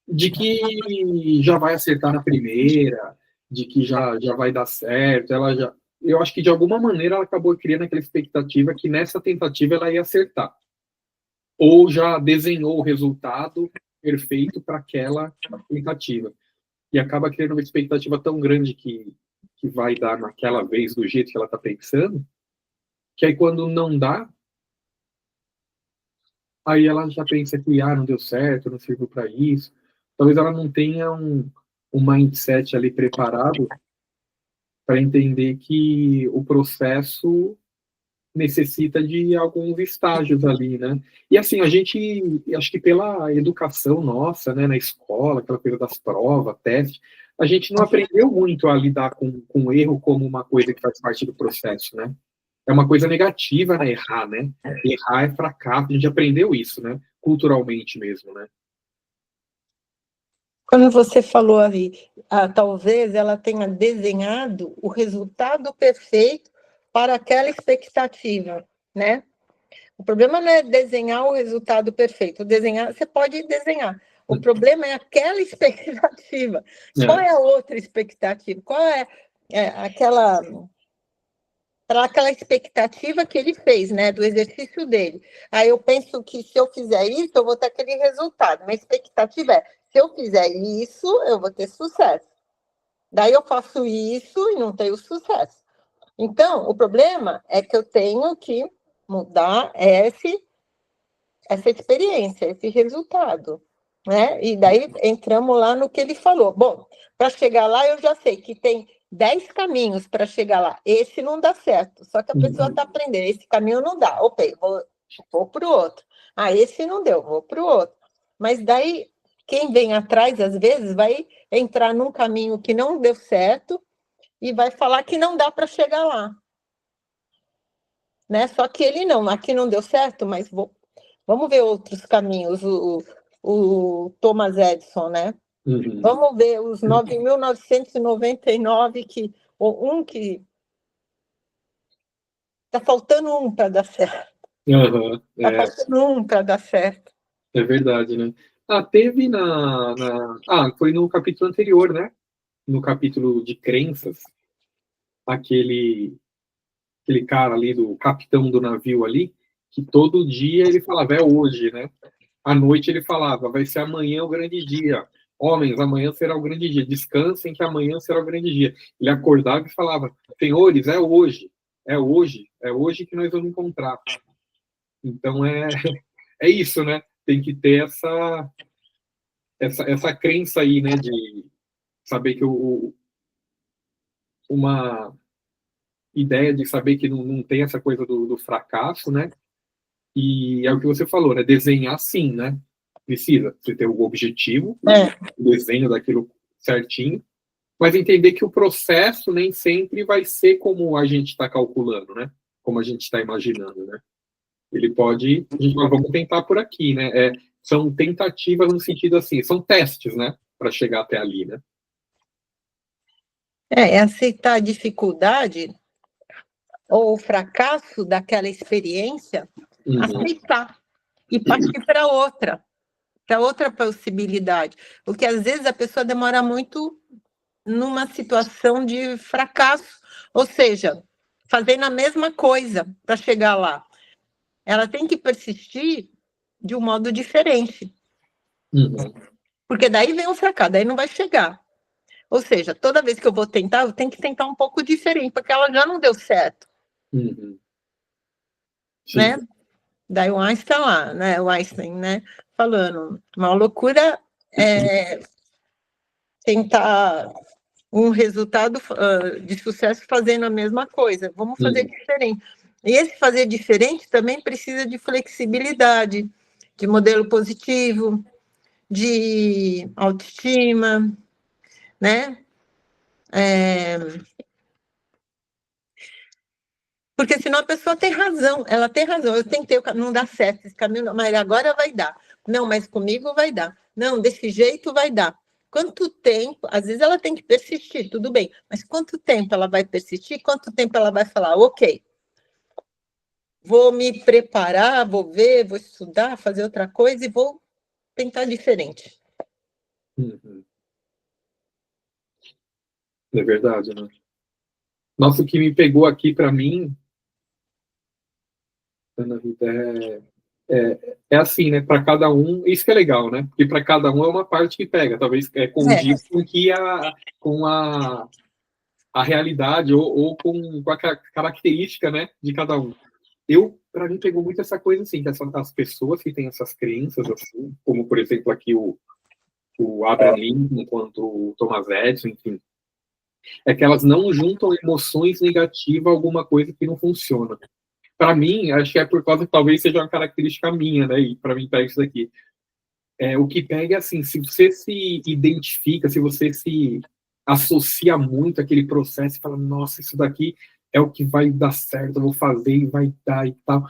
de que já vai acertar na primeira, de que já vai dar certo. Eu acho que de alguma maneira ela acabou criando aquela expectativa que nessa tentativa ela ia acertar. Ou já desenhou o resultado perfeito para aquela tentativa. E acaba criando uma expectativa tão grande que vai dar naquela vez do jeito que ela está pensando, que aí quando não dá, aí ela já pensa que não deu certo, não serviu para isso. Talvez ela não tenha um mindset ali preparado para entender que o processo necessita de alguns estágios ali, né? E assim, a gente, acho que pela educação nossa, né, na escola, aquela coisa das provas, testes, a gente não aprendeu muito a lidar com o erro como uma coisa que faz parte do processo, né? É uma coisa negativa, né, errar, né? Errar é fracasso, a gente aprendeu isso, né? Culturalmente mesmo, né? Quando você falou ali, talvez ela tenha desenhado o resultado perfeito para aquela expectativa, né? O problema não é desenhar o resultado perfeito. Desenhar, você pode desenhar. O problema é aquela expectativa. Qual é a outra expectativa? Qual é aquela para aquela expectativa que ele fez, né, do exercício dele. Aí eu penso que se eu fizer isso, eu vou ter aquele resultado. Minha expectativa é, se eu fizer isso, eu vou ter sucesso. Daí eu faço isso e não tenho sucesso. Então, o problema é que eu tenho que mudar essa experiência, esse resultado. Né? E daí entramos lá no que ele falou. Bom, para chegar lá, eu já sei que tem 10 caminhos para chegar lá. Esse não dá certo. Só que a pessoa está aprendendo. Esse caminho não dá. Ok, vou para o outro. Esse não deu, vou para o outro. Mas daí, quem vem atrás, às vezes, vai entrar num caminho que não deu certo e vai falar que não dá para chegar lá. Né? Só que ele não. Aqui não deu certo, mas vamos ver outros caminhos. O Thomas Edison, né? Vamos ver os 9.999 que está faltando um para dar certo. Está faltando um para dar certo. É verdade, né? Teve foi no capítulo anterior, né? no capítulo de crenças, aquele cara ali, do capitão do navio ali, que todo dia ele falava, é hoje, né? À noite ele falava, vai ser amanhã o grande dia. Homens, amanhã será o grande dia. Descansem que amanhã será o grande dia. Ele acordava e falava, senhores, é hoje. É hoje. É hoje que nós vamos encontrar. Então, é isso, né? Tem que ter essa crença aí, né? De saber que uma ideia de saber que não tem essa coisa do fracasso, né? E é o que você falou, né? Desenhar sim, né? Precisa você ter o objetivo, o desenho daquilo certinho, mas entender que o processo nem sempre vai ser como a gente está calculando, né? Como a gente está imaginando, né? Ele pode, a gente fala, vamos tentar por aqui, né? São tentativas no sentido assim, são testes, né? Para chegar até ali, né? É aceitar a dificuldade ou o fracasso daquela experiência, aceitar e partir para outra possibilidade. Porque às vezes a pessoa demora muito numa situação de fracasso, ou seja, fazendo a mesma coisa para chegar lá. Ela tem que persistir de um modo diferente. Porque daí vem o fracasso, daí não vai chegar. Ou seja, toda vez que eu vou tentar, eu tenho que tentar um pouco diferente, porque ela já não deu certo. Né? Daí o Einstein lá, né? O Einstein, né? Falando, uma loucura é tentar um resultado de sucesso fazendo a mesma coisa. Vamos fazer diferente. E esse fazer diferente também precisa de flexibilidade, de modelo positivo, de autoestima, né? Porque senão a pessoa tem razão, ela tem razão, eu tentei, não dá certo esse caminho, mas agora vai dar. Não, mas comigo vai dar. Não, desse jeito vai dar. Quanto tempo, às vezes ela tem que persistir, tudo bem, mas quanto tempo ela vai persistir? Quanto tempo ela vai falar, ok, vou me preparar, vou ver, vou estudar, fazer outra coisa e vou tentar diferente. É verdade, né? Nossa, o que me pegou aqui para mim, Ana Rita, é assim, né? Para cada um, isso que é legal, né? Porque para cada um é uma parte que pega, talvez condiz com a realidade ou com a característica, né, de cada um. Para mim, pegou muito essa coisa assim, que as pessoas que têm essas crenças, assim, como por exemplo aqui o Abraham Lincoln, quanto o Thomas Edison, enfim, é que elas não juntam emoções negativas a alguma coisa que não funciona. Para mim, acho que é por causa que talvez seja uma característica minha, né? E para mim pega isso daqui. O que pega é assim, se você se identifica, se você se associa muito àquele processo e fala, nossa, isso daqui é o que vai dar certo, eu vou fazer e vai dar e tal.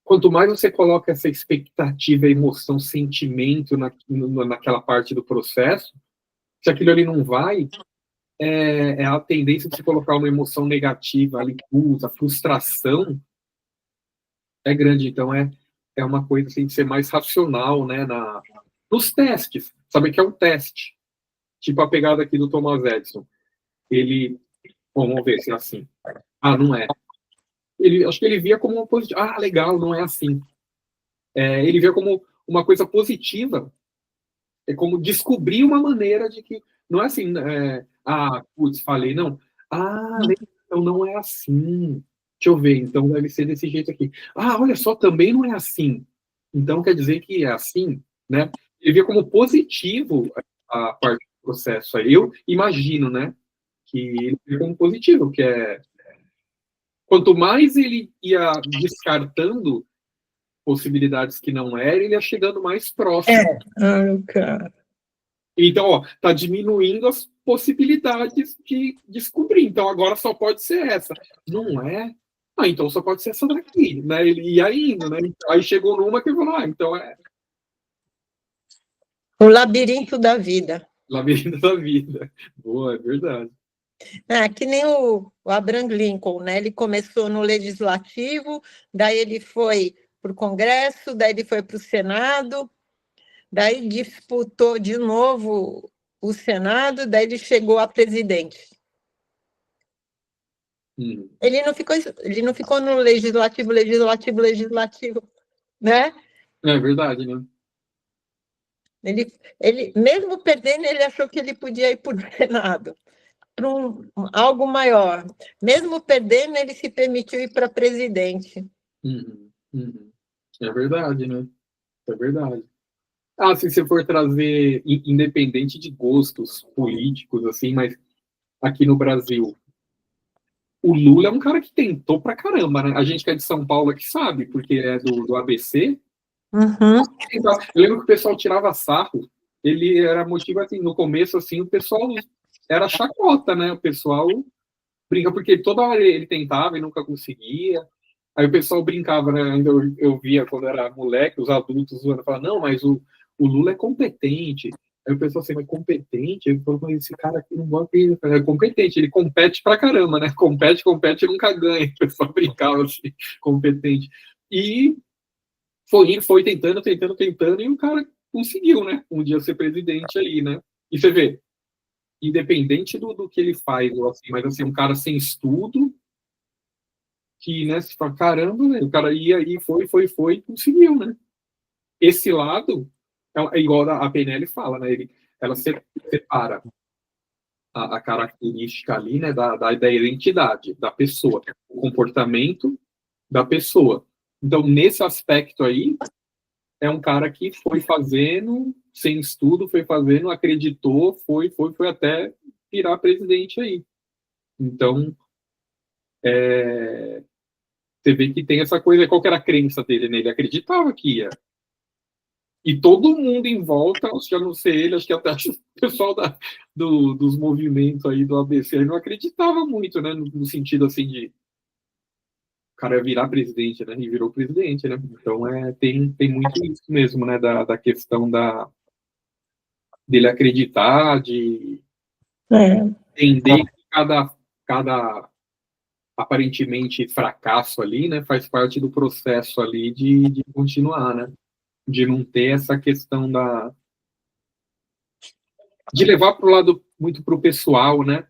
Quanto mais você coloca essa expectativa, emoção, sentimento naquela parte do processo, se aquilo ali não vai, é a tendência de você colocar uma emoção negativa ali, a frustração, é grande. Então, é uma coisa assim, de ser mais racional, né, nos testes. Sabe que é um teste. Tipo a pegada aqui do Thomas Edison. Ele, bom, vamos ver se é assim. Ah, não é. Acho que ele via como uma positiva. Ah, legal, não é assim. Ele via como uma coisa positiva. É como descobrir uma maneira de que não é assim. Putz, falei, não. Ah, então não é assim. Deixa eu ver, então deve ser desse jeito aqui. Ah, olha só, também não é assim. Então quer dizer que é assim, né? Ele via como positivo a parte do processo. Eu imagino, né? Que ele via como positivo, que quanto mais ele ia descartando possibilidades que não eram, ele ia chegando mais próximo. Cara. Então, ó, tá diminuindo as possibilidades de descobrir. Então, agora só pode ser essa. Não é? Ah, então só pode ser essa daqui, né? Ele ia indo, né? Aí chegou numa que falou, então é... O labirinto da vida. Labirinto da vida. Boa, é verdade. Que nem o Abraham Lincoln, né? Ele começou no Legislativo, daí ele foi para o Congresso, daí ele foi para o Senado, daí disputou de novo o Senado, daí ele chegou a presidente. Ele não ficou no legislativo, né? É verdade, né? Ele, mesmo perdendo, ele achou que ele podia ir para o Senado, para algo maior. Mesmo perdendo, ele se permitiu ir para presidente. É verdade, né? É verdade. Se você for trazer, independente de gostos políticos, assim, mas aqui no Brasil, o Lula é um cara que tentou pra caramba, né? A gente que é de São Paulo aqui sabe, porque é do ABC. Eu lembro que o pessoal tirava sarro. Ele era motivo, assim, no começo, assim, o pessoal era chacota, né? O pessoal brinca, porque toda hora ele tentava e nunca conseguia. Aí o pessoal brincava, né? Ainda eu via quando era moleque, os adultos zoando, falavam, não, mas o Lula é competente. Aí o pessoal assim, mas competente? Ele falou, mas esse cara aqui não gosta de... É competente, ele compete pra caramba, né? Compete e nunca ganha. O pessoal brincava assim, competente. E foi tentando, e o cara conseguiu, né? Um dia ser presidente ali, né? E você vê, independente do que ele faz, assim, mas assim, um cara sem estudo, que, né, se fala, caramba, né, o cara ia e foi, e conseguiu, né? Esse lado é igual a PNL fala, né? Ela separa a característica ali, né, da identidade da pessoa, o comportamento da pessoa. Então, nesse aspecto aí, é um cara que foi fazendo, sem estudo, foi fazendo, acreditou, foi até virar presidente aí. Então, você vê que tem essa coisa, qual que era a crença dele, né? Ele acreditava que ia. E todo mundo em volta, acho que a não ser ele, acho que até o pessoal dos movimentos aí do ABC, ele não acreditava muito, né? No sentido, assim, de o cara ia virar presidente, né? E virou presidente, né? Então, tem muito isso mesmo, né? Da questão dele acreditar, de entender que cada aparentemente fracasso ali, né? Faz parte do processo ali de continuar, né? De não ter essa questão de levar para o lado muito para o pessoal, né?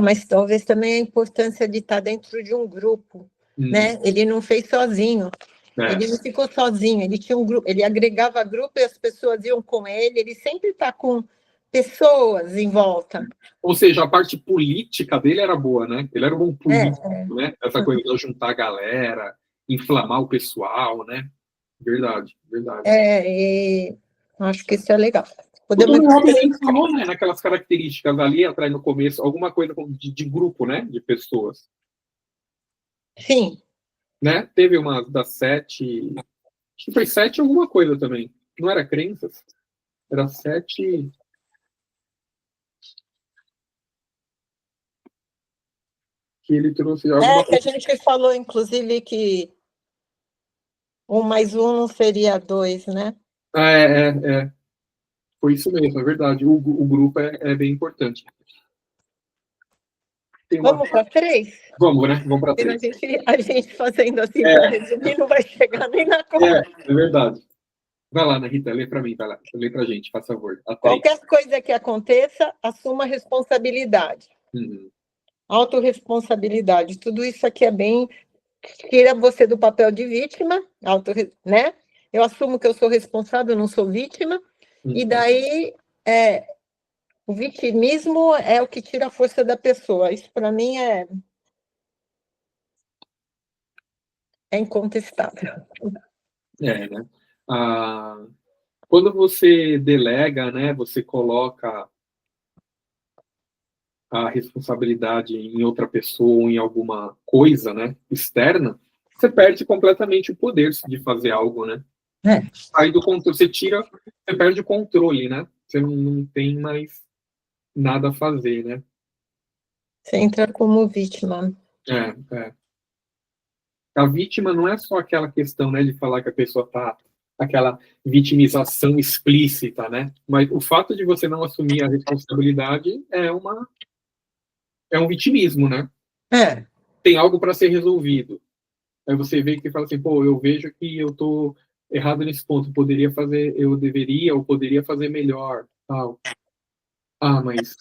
Mas talvez também a importância de estar dentro de um grupo, né? Ele não fez sozinho, ele não ficou sozinho, ele tinha um grupo, ele agregava grupo e as pessoas iam com ele sempre está com pessoas em volta. Ou seja, a parte política dele era boa, né? Ele era um bom político, né? Essa coisa de juntar a galera, inflamar o pessoal, né? Verdade. Acho que isso é legal. Podemos dizer... falou, né, naquelas características ali atrás no começo, alguma coisa de grupo, né, de pessoas. Sim. Né? Teve uma das 7, acho que foi 7 alguma coisa também. Não era crenças? Era 7. Que ele trouxe alguma coisa. Que a gente falou, inclusive, que 1 mais 1 não seria 2, né? Foi isso mesmo, é verdade. O grupo é bem importante. Vamos para 3? Vamos, né? Vamos para 3. A gente fazendo assim, para resumir, não vai chegar nem na conta. É verdade. Vai lá, Ana Rita, lê para mim, vai lá. Lê para a gente, faz favor. Qualquer coisa que aconteça, assuma responsabilidade. Autorresponsabilidade. Tudo isso aqui é bem... Tira você do papel de vítima, né? Eu assumo que eu sou responsável, eu não sou vítima. E daí, o vitimismo é o que tira a força da pessoa. Isso, para mim, é incontestável. Né? Quando você delega, né, você coloca a responsabilidade em outra pessoa, em alguma coisa, né, externa, você perde completamente o poder de fazer algo, né? Aí do controle, você perde o controle, né? Você não tem mais nada a fazer, né? Você entra como vítima. A vítima não é só aquela questão, né, de falar que a pessoa tá aquela vitimização explícita, né? Mas o fato de você não assumir a responsabilidade é um vitimismo, né? Tem algo para ser resolvido. Aí você vê que fala assim, pô, eu vejo que eu tô errado nesse ponto, eu deveria ou poderia fazer melhor, tal. mas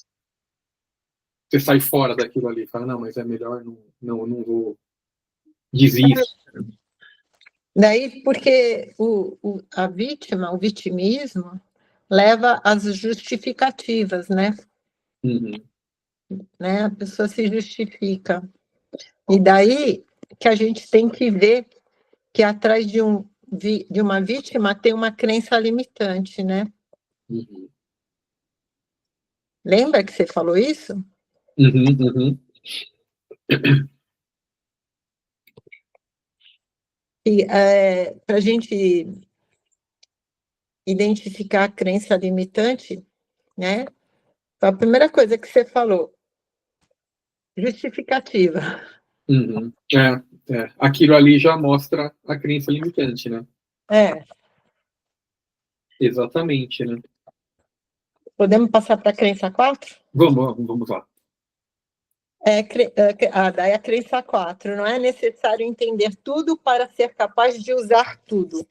você sai fora daquilo ali, fala, não, mas é melhor, não vou, desiste. Daí, porque a vítima, o vitimismo, leva às justificativas, né? Uhum. Né? A pessoa se justifica. E daí que a gente tem que ver que atrás de uma vítima tem uma crença limitante, né? Uhum. Lembra que você falou isso? Uhum, uhum. E para a gente identificar a crença limitante, né? A primeira coisa que você falou, justificativa. Uhum. Aquilo ali já mostra a crença limitante, né? É. Exatamente, né? Podemos passar para a crença 4? Vamos lá. Daí a crença 4. Não é necessário entender tudo para ser capaz de usar tudo.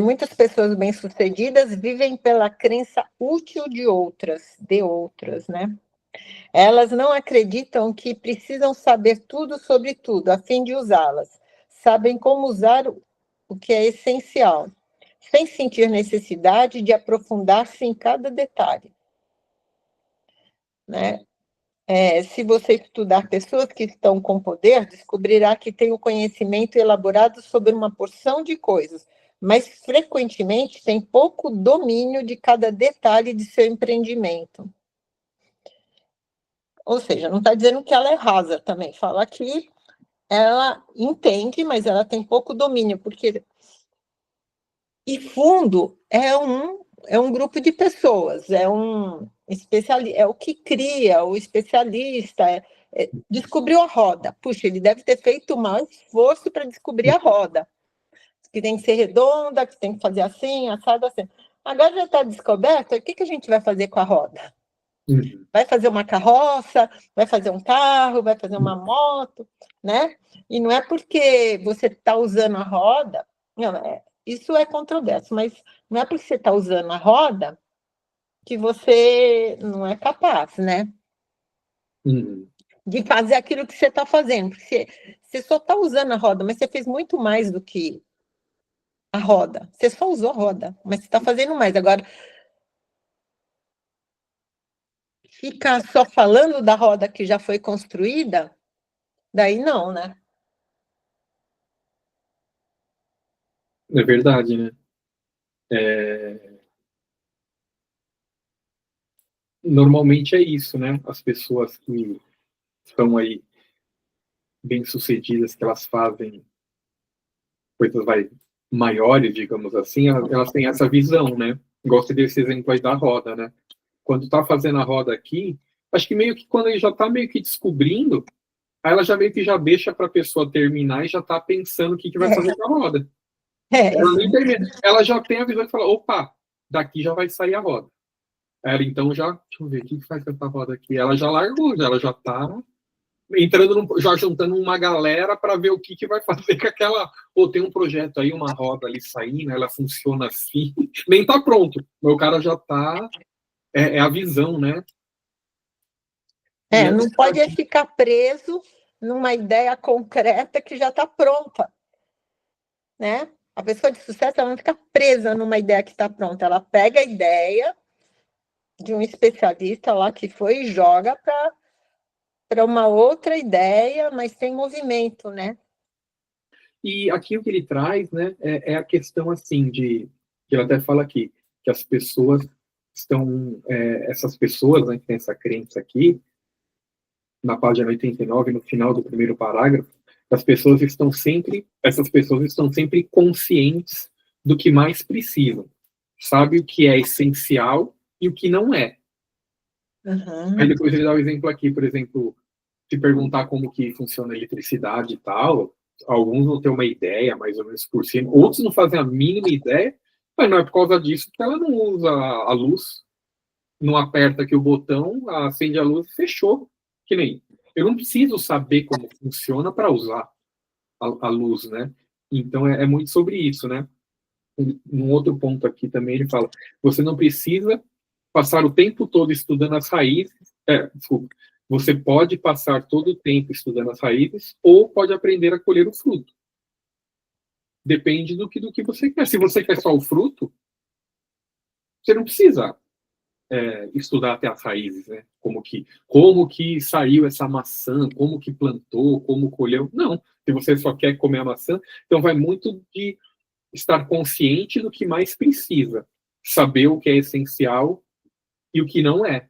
Muitas pessoas bem-sucedidas vivem pela crença útil de outras, né? Elas não acreditam que precisam saber tudo sobre tudo, a fim de usá-las. Sabem como usar o que é essencial, sem sentir necessidade de aprofundar-se em cada detalhe. Né? Se você estudar pessoas que estão com poder, descobrirá que tem o conhecimento elaborado sobre uma porção de coisas, mas frequentemente tem pouco domínio de cada detalhe de seu empreendimento. Ou seja, não está dizendo que ela é rasa também, fala que ela entende, mas ela tem pouco domínio, porque e fundo é um grupo de pessoas, é um especialista, é o que cria, o especialista, descobriu a roda. Puxa, ele deve ter feito o maior esforço para descobrir a roda, que tem que ser redonda, que tem que fazer assim, assado assim. Agora já está descoberto, o que a gente vai fazer com a roda? Uhum. Vai fazer uma carroça, vai fazer um carro, vai fazer uma moto, né? E não é porque você está usando a roda, não, isso é controverso, mas não é porque você está usando a roda que você não é capaz, né? Uhum. De fazer aquilo que você está fazendo. Porque você só está usando a roda, mas você fez muito mais do que a roda. Você só usou a roda, mas você está fazendo mais. Agora, ficar só falando da roda que já foi construída, daí não, né? É verdade, né? Normalmente é isso, né? As pessoas que estão aí bem-sucedidas, que elas fazem coisas maiores, digamos assim, elas têm essa visão, né? Gosto desse exemplo aí da roda, né? Quando tá fazendo a roda aqui, acho que meio que quando ele já tá meio que descobrindo, aí ela já meio que já deixa para a pessoa terminar e já tá pensando o que vai fazer com a roda. Ela nem termina. Ela já tem a visão de falar, opa, daqui já vai sair a roda. Ela então já, deixa eu ver, o que faz com essa roda aqui? Ela já largou, ela já tá entrando, já juntando uma galera para ver o que vai fazer com aquela. Ou tem um projeto aí, uma roda ali saindo, ela funciona assim, nem tá pronto, mas o cara já tá. É a visão, né? Não pode ficar preso numa ideia concreta que já está pronta, né? A pessoa de sucesso ela não fica presa numa ideia que está pronta, ela pega a ideia de um especialista lá que foi e joga para uma outra ideia, mas tem movimento, né? E aqui o que ele traz, né, é a questão assim de que ele até fala aqui que as pessoas estão, essas pessoas, né, que tem essa crença aqui na página 89, no final do primeiro parágrafo, essas pessoas estão sempre conscientes do que mais precisam, sabe o que é essencial e o que não é. Uhum. Aí depois ele dá o exemplo aqui, por exemplo, se perguntar como que funciona a eletricidade e tal, alguns vão ter uma ideia, mais ou menos por cima, outros não fazem a mínima ideia, mas não é por causa disso que ela não usa a luz, não aperta aqui o botão, acende a luz e fechou. Que nem, eu não preciso saber como funciona para usar a luz, né? Então é muito sobre isso, né? num outro ponto aqui também, ele fala, você não precisa passar o tempo todo estudando as raízes, desculpa, você pode passar todo o tempo estudando as raízes ou pode aprender a colher o fruto. Depende do que você quer. Se você quer só o fruto, você não precisa estudar até as raízes, né? Como que saiu essa maçã, como que plantou, como colheu. Não, se você só quer comer a maçã, então vai muito de estar consciente do que mais precisa, saber o que é essencial e o que não é,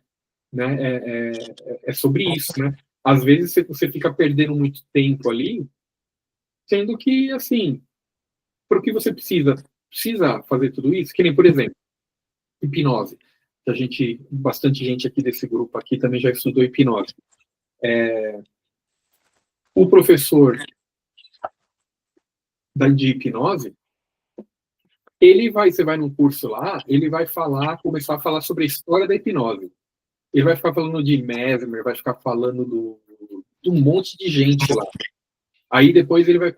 né? É sobre isso, né? Às vezes você fica perdendo muito tempo ali, sendo que, assim, por que você precisa fazer tudo isso? Que nem, por exemplo, hipnose. Bastante gente aqui desse grupo aqui também já estudou hipnose. O professor de hipnose, você vai num curso lá, ele vai começar a falar sobre a história da hipnose. Ele vai ficar falando de Mesmer, vai ficar falando de um monte de gente lá. Aí depois ele vai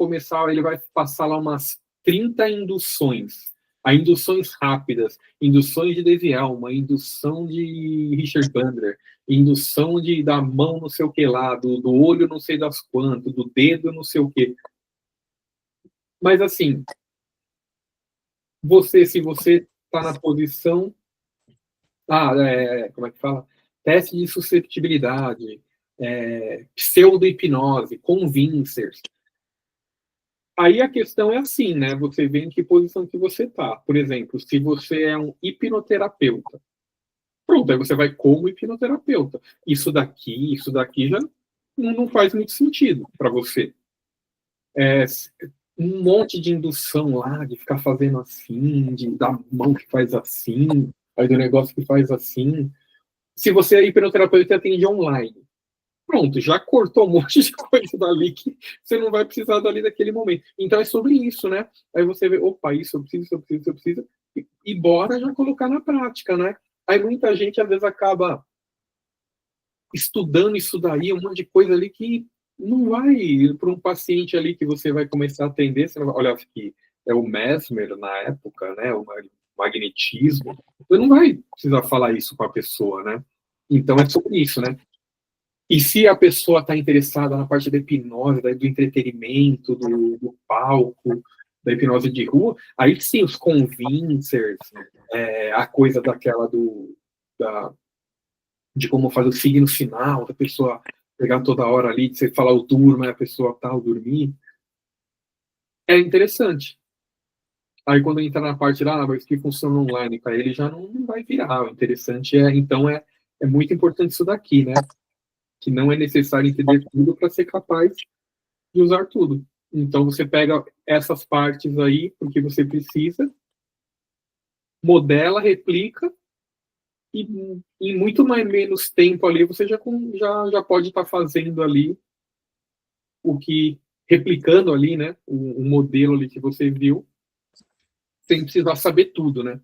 passar lá umas 30 induções. Induções rápidas, induções de Desi-Elma, indução de Richard Bandler, indução da mão não sei o que lá, do olho não sei das quantas, do dedo não sei o que. Mas assim, se você está na posição... como é que fala? Teste de susceptibilidade, pseudo-hipnose, convincers. Aí a questão é assim, né? Você vê em que posição que você está. Por exemplo, se você é um hipnoterapeuta, pronto, aí você vai como hipnoterapeuta. Isso daqui já não faz muito sentido para você. Um monte de indução lá, de ficar fazendo assim, da mão que faz assim, aí do negócio que faz assim. Se você é hipnoterapeuta e atende online, pronto, já cortou um monte de coisa dali que você não vai precisar dali naquele momento. Então é sobre isso, né? Aí você vê, opa, isso eu preciso, e bora já colocar na prática, né? Aí muita gente às vezes acaba estudando isso daí, um monte de coisa ali que não vai para um paciente ali que você vai começar a atender, você vai olhar que é o Mesmer na época, né? O magnetismo. Você não vai precisar falar isso com a pessoa, né? Então é sobre isso, né? E se a pessoa está interessada na parte da hipnose, do entretenimento, do palco, da hipnose de rua, aí sim, os convincers, a coisa daquela de como fazer o signo final, da pessoa pegar toda hora ali, de você falar o turno, a pessoa tal, dormir. É interessante. Aí quando entra na parte lá, mas que funciona online, para ele já não vai virar. O interessante então é muito importante isso daqui, né? Que não é necessário entender tudo para ser capaz de usar tudo. Então você pega essas partes aí, porque você precisa, modela, replica, e em muito menos tempo ali você já pode estar fazendo ali replicando ali, né, o modelo ali que você viu, sem precisar saber tudo, né?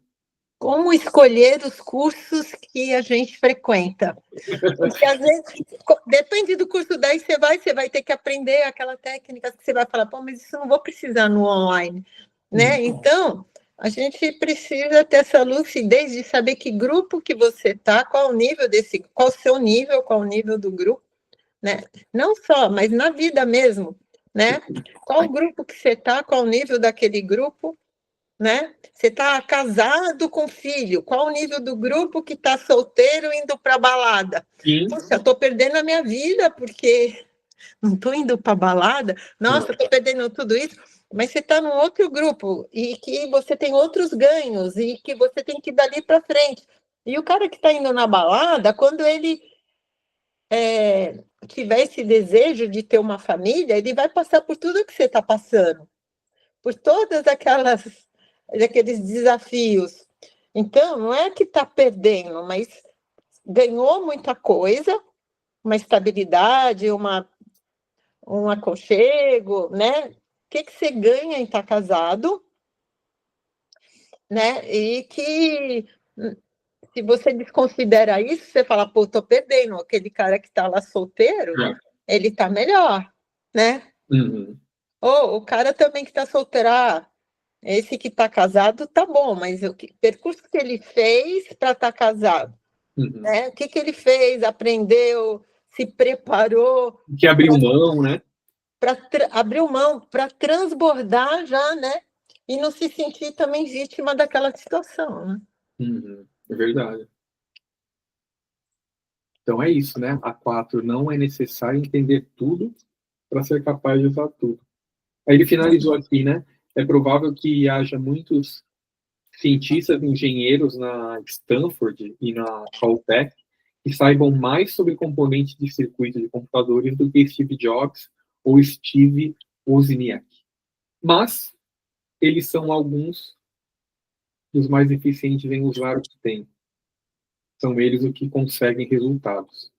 Como escolher os cursos que a gente frequenta. Porque, às vezes, depende do curso, daí você vai ter que aprender aquela técnica que você vai falar, pô, mas isso eu não vou precisar no online, né? Então, a gente precisa ter essa lucidez de saber que grupo que você está, qual o seu nível, qual o nível do grupo, né? Não só, mas na vida mesmo, né? Qual o grupo que você está, qual o nível daquele grupo, né? Você está casado com filho, qual o nível do grupo que está solteiro indo para balada? Poxa, estou perdendo a minha vida porque não estou indo para balada. Nossa, estou perdendo tudo isso. Mas você está num outro grupo e que você tem outros ganhos e que você tem que ir dali para frente. E o cara que está indo na balada, quando ele tiver esse desejo de ter uma família, ele vai passar por tudo que você está passando, por todas aqueles desafios. Então, não é que está perdendo, mas ganhou muita coisa, uma estabilidade, um aconchego, né? O que você ganha em estar casado, né? E que, se você desconsidera isso, você fala, pô, tô perdendo. Aquele cara que está lá solteiro, ele está melhor, né? Uhum. Ou o cara também que está solteiro, Esse que está casado tá bom, mas o percurso que ele fez para estar casado, né? O que ele fez, aprendeu, se preparou. Que abriu mão, né? Abriu mão para transbordar já, né? E não se sentir também vítima daquela situação, né? É verdade. Então é isso, né? A 4, não é necessário entender tudo para ser capaz de usar tudo. Aí ele finalizou aqui, né? É provável que haja muitos cientistas e engenheiros na Stanford e na Caltech que saibam mais sobre componentes de circuito de computadores do que Steve Jobs ou Steve Wozniak. Mas eles são alguns dos mais eficientes em usar o que têm. São eles os que conseguem resultados.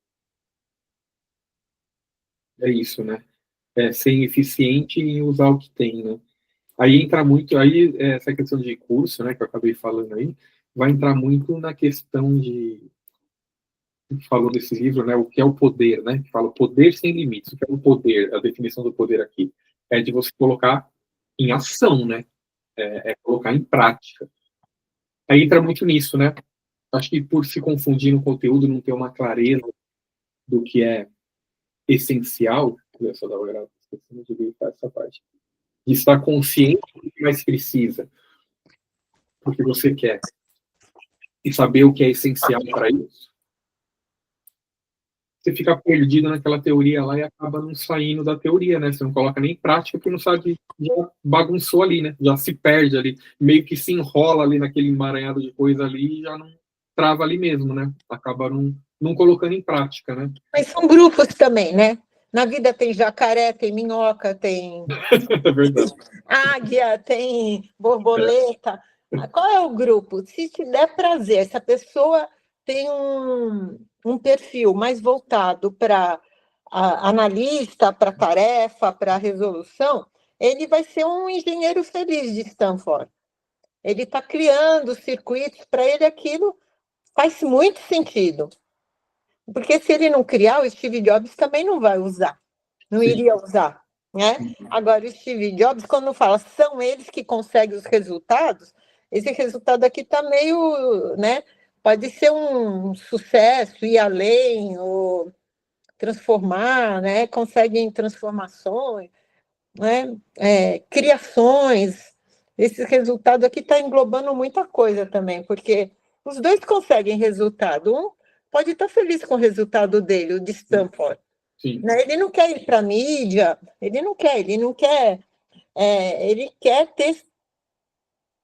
É isso, né? É ser eficiente em usar o que tem, né? Aí entra muito, aí essa questão de curso, né, que eu acabei falando aí, vai entrar muito na questão de, que falou desse livro, né, o que é o poder, né, que fala o poder sem limites. O que é o poder? A definição do poder aqui é de você colocar em ação, né, é colocar em prática. Aí entra muito nisso, né? Acho que por se confundir no conteúdo, não ter uma clareza do que é essencial, eu só dava graça, esquecendo de verificar essa parte, de estar consciente do que mais precisa, do que você quer, e saber o que é essencial para isso, você fica perdido naquela teoria lá e acaba não saindo da teoria, né? Você não coloca nem em prática, porque não sabe, já bagunçou ali, né? Já se perde ali, meio que se enrola ali naquele emaranhado de coisa ali e já não trava ali mesmo, né? Acaba não colocando em prática, né? Mas são grupos também, né? Na vida tem jacaré, tem minhoca, tem É verdade. águia, tem borboleta. Qual é o grupo? Se te der prazer, se a pessoa tem um perfil mais voltado para analista, para tarefa, para resolução, ele vai ser um engenheiro feliz de Stanford. Ele está criando circuitos, para ele aquilo faz muito sentido. Porque se ele não criar, o Steve Jobs também não vai usar, não iria usar. Né? Agora, o Steve Jobs, quando fala são eles que conseguem os resultados, esse resultado aqui está meio, né? Pode ser um sucesso, ir além, ou transformar, né? Conseguem transformações, né? Criações. Esse resultado aqui está englobando muita coisa também, porque os dois conseguem resultado. Um pode estar feliz com o resultado dele, o de Stanford. Sim. Ele não quer ir para a mídia, ele não quer ter.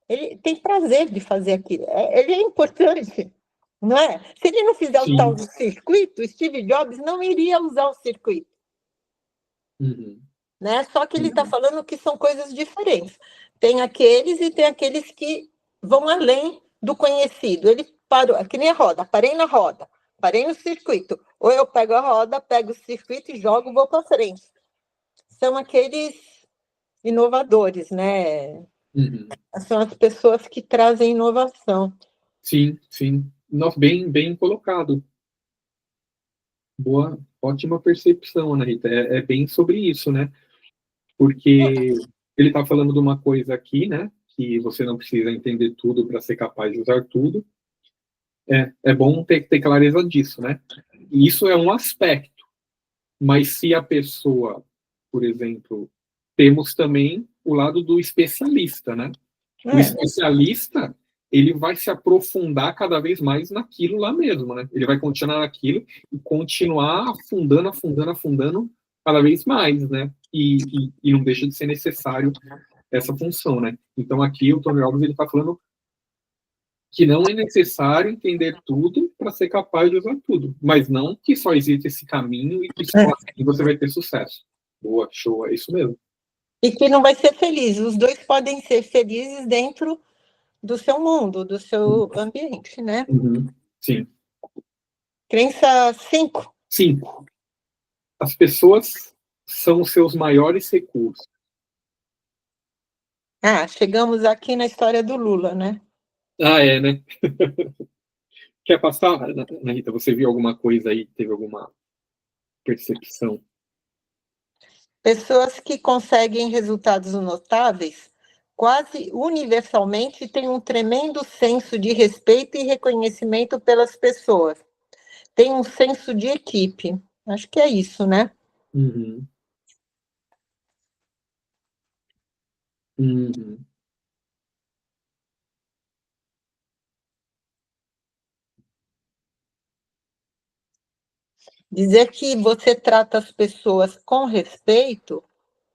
Ele tem prazer de fazer aquilo. Ele é importante, não é? Se ele não fizer o tal do circuito, Steve Jobs não iria usar o circuito. Né? Só que ele está falando que são coisas diferentes. Tem aqueles e tem aqueles que vão além do conhecido. Ele parou, que nem a roda, parei na roda, parei no circuito. Ou eu pego a roda, pego o circuito e jogo, vou para frente. São aqueles inovadores, né? São as pessoas que trazem inovação. Sim, sim. Nossa, bem colocado. Boa, ótima percepção, Ana Rita. É bem sobre isso, né? Porque ele está falando de uma coisa aqui, né? Que você não precisa entender tudo para ser capaz de usar tudo. É bom ter clareza disso, né? E isso é um aspecto. Mas se a pessoa, por exemplo, temos também o lado do especialista, né? O especialista, ele vai se aprofundar cada vez mais naquilo lá mesmo, né? Ele vai continuar naquilo e continuar afundando cada vez mais, né? E não deixa de ser necessário essa função, né? Então aqui o Tony Robbins ele está falando que não é necessário entender tudo para ser capaz de usar tudo, mas não que só existe esse caminho e que só assim você vai ter sucesso. Boa, show, é isso mesmo. E que não vai ser feliz. Os dois podem ser felizes dentro do seu mundo, do seu ambiente, né? Sim. Crença 5. 5. As pessoas são os seus maiores recursos. Chegamos aqui na história do Lula, né? Né? Quer passar, Ana Rita? Você viu alguma coisa aí? Teve alguma percepção? Pessoas que conseguem resultados notáveis quase universalmente tem um tremendo senso de respeito e reconhecimento pelas pessoas. Tem um senso de equipe. Acho que é isso, né? Uhum. Uhum. Dizer que você trata as pessoas com respeito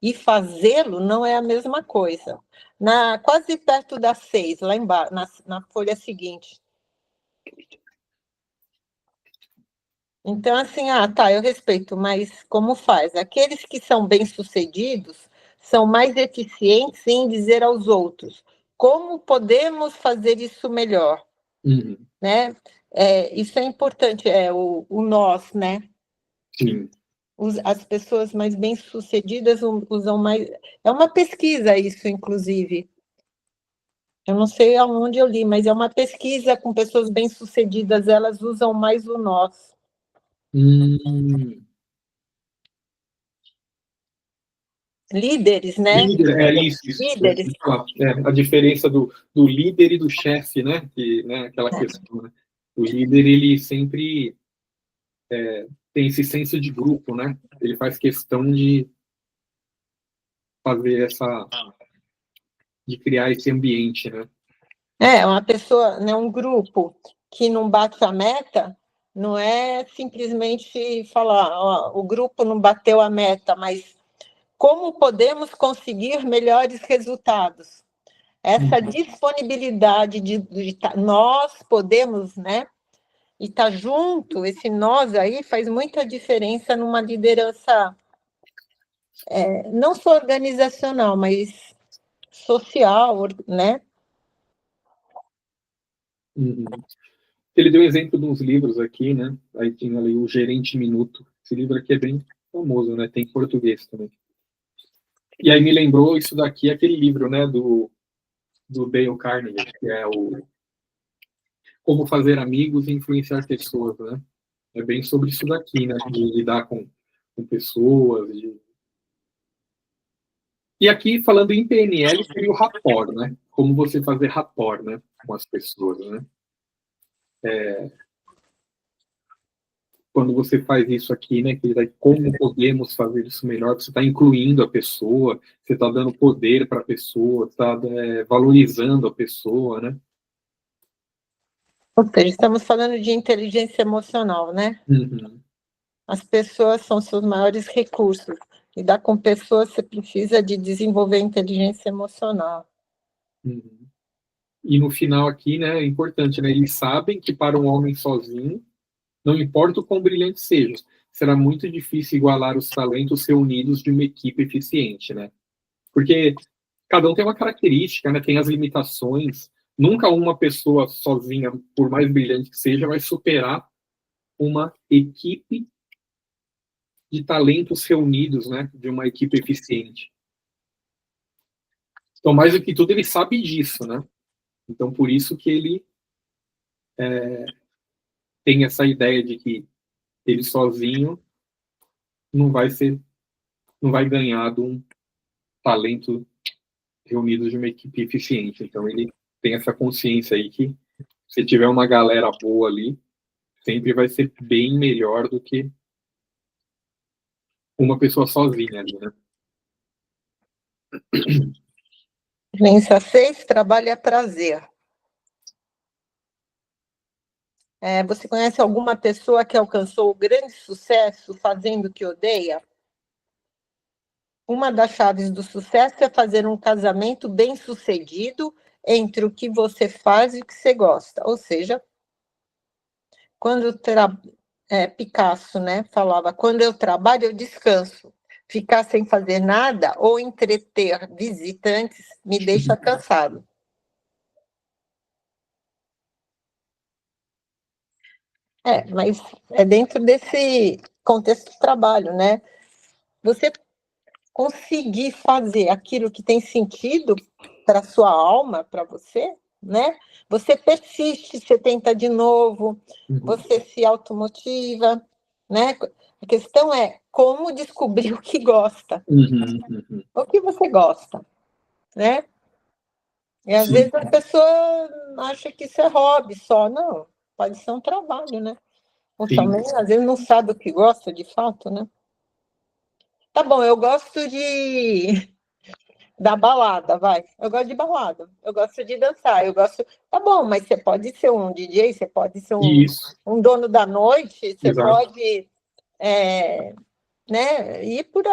e fazê-lo não é a mesma coisa. Quase perto das 6, lá embaixo, na folha seguinte. Então, assim, tá, eu respeito, mas como faz? Aqueles que são bem-sucedidos são mais eficientes em dizer aos outros como podemos fazer isso melhor, Uhum. né? Isso é importante, o nós, né? Sim. As pessoas mais bem-sucedidas usam mais... É uma pesquisa isso, inclusive. Eu não sei aonde eu li, mas é uma pesquisa com pessoas bem-sucedidas, elas usam mais o nós. Líderes, né? Líder, é isso. Líderes. A diferença do líder e do chefe, né? Aquela questão, né? O líder, ele sempre tem esse senso de grupo, né? Ele faz questão de fazer de criar esse ambiente, né? Uma pessoa, né, um grupo que não bate a meta, não é simplesmente falar, ó, o grupo não bateu a meta, mas como podemos conseguir melhores resultados? Essa disponibilidade nós podemos, né? E estar junto, esse nós aí faz muita diferença numa liderança, não só organizacional, mas social, né? Uhum. Ele deu exemplo de uns livros aqui, né? Aí tinha ali o Gerente Minuto. Esse livro aqui é bem famoso, né? Tem em português também. E aí me lembrou isso daqui, aquele livro, né? Do Dale Carnegie, que é o Como Fazer Amigos e Influenciar Pessoas, né? É bem sobre isso daqui, né? De lidar com pessoas. E aqui, falando em PNL, seria o rapport, né? Como você fazer rapport, né? Com as pessoas, né? Quando você faz isso aqui, né? Que como podemos fazer isso melhor? Você está incluindo a pessoa, você está dando poder para a pessoa, está valorizando a pessoa, né? Ou seja, estamos falando de inteligência emocional, né? Uhum. As pessoas são seus maiores recursos. Lidar com pessoas, você precisa de desenvolver inteligência emocional. Uhum. E no final aqui, né, é importante, né? Eles sabem que para um homem sozinho, não importa o quão brilhante seja, será muito difícil igualar os talentos reunidos de uma equipe eficiente, né? Porque cada um tem uma característica, né? Tem as limitações. Nunca uma pessoa sozinha, por mais brilhante que seja, vai superar uma equipe de talentos reunidos, né? De uma equipe eficiente. Então, mais do que tudo, ele sabe disso, né? Então, por isso que ele tem essa ideia de que ele sozinho não vai ganhar de um talento reunido de uma equipe eficiente. Então, ele tem essa consciência aí que se tiver uma galera boa ali, sempre vai ser bem melhor do que uma pessoa sozinha ali, né? Crença 6, trabalho é prazer. Você conhece alguma pessoa que alcançou grande sucesso fazendo o que odeia? Uma das chaves do sucesso é fazer um casamento bem-sucedido entre o que você faz e o que você gosta. Ou seja, quando Picasso, né, falava, quando eu trabalho, eu descanso. Ficar sem fazer nada ou entreter visitantes me deixa cansado. Mas é dentro desse contexto de trabalho, né? Você conseguir fazer aquilo que tem sentido para a sua alma, para você, né? Você persiste, você tenta de novo, você se automotiva, né? A questão é como descobrir o que gosta, o que você gosta, né? E às vezes a pessoa acha que isso é hobby só. Não, pode ser um trabalho, né? Ou também, às vezes, não sabe o que gosta de fato, né? Tá bom, eu gosto da balada, vai. Eu gosto de balada, eu gosto de dançar, eu gosto. Tá bom, mas você pode ser um DJ, você pode ser um dono da noite, você pode né, ir por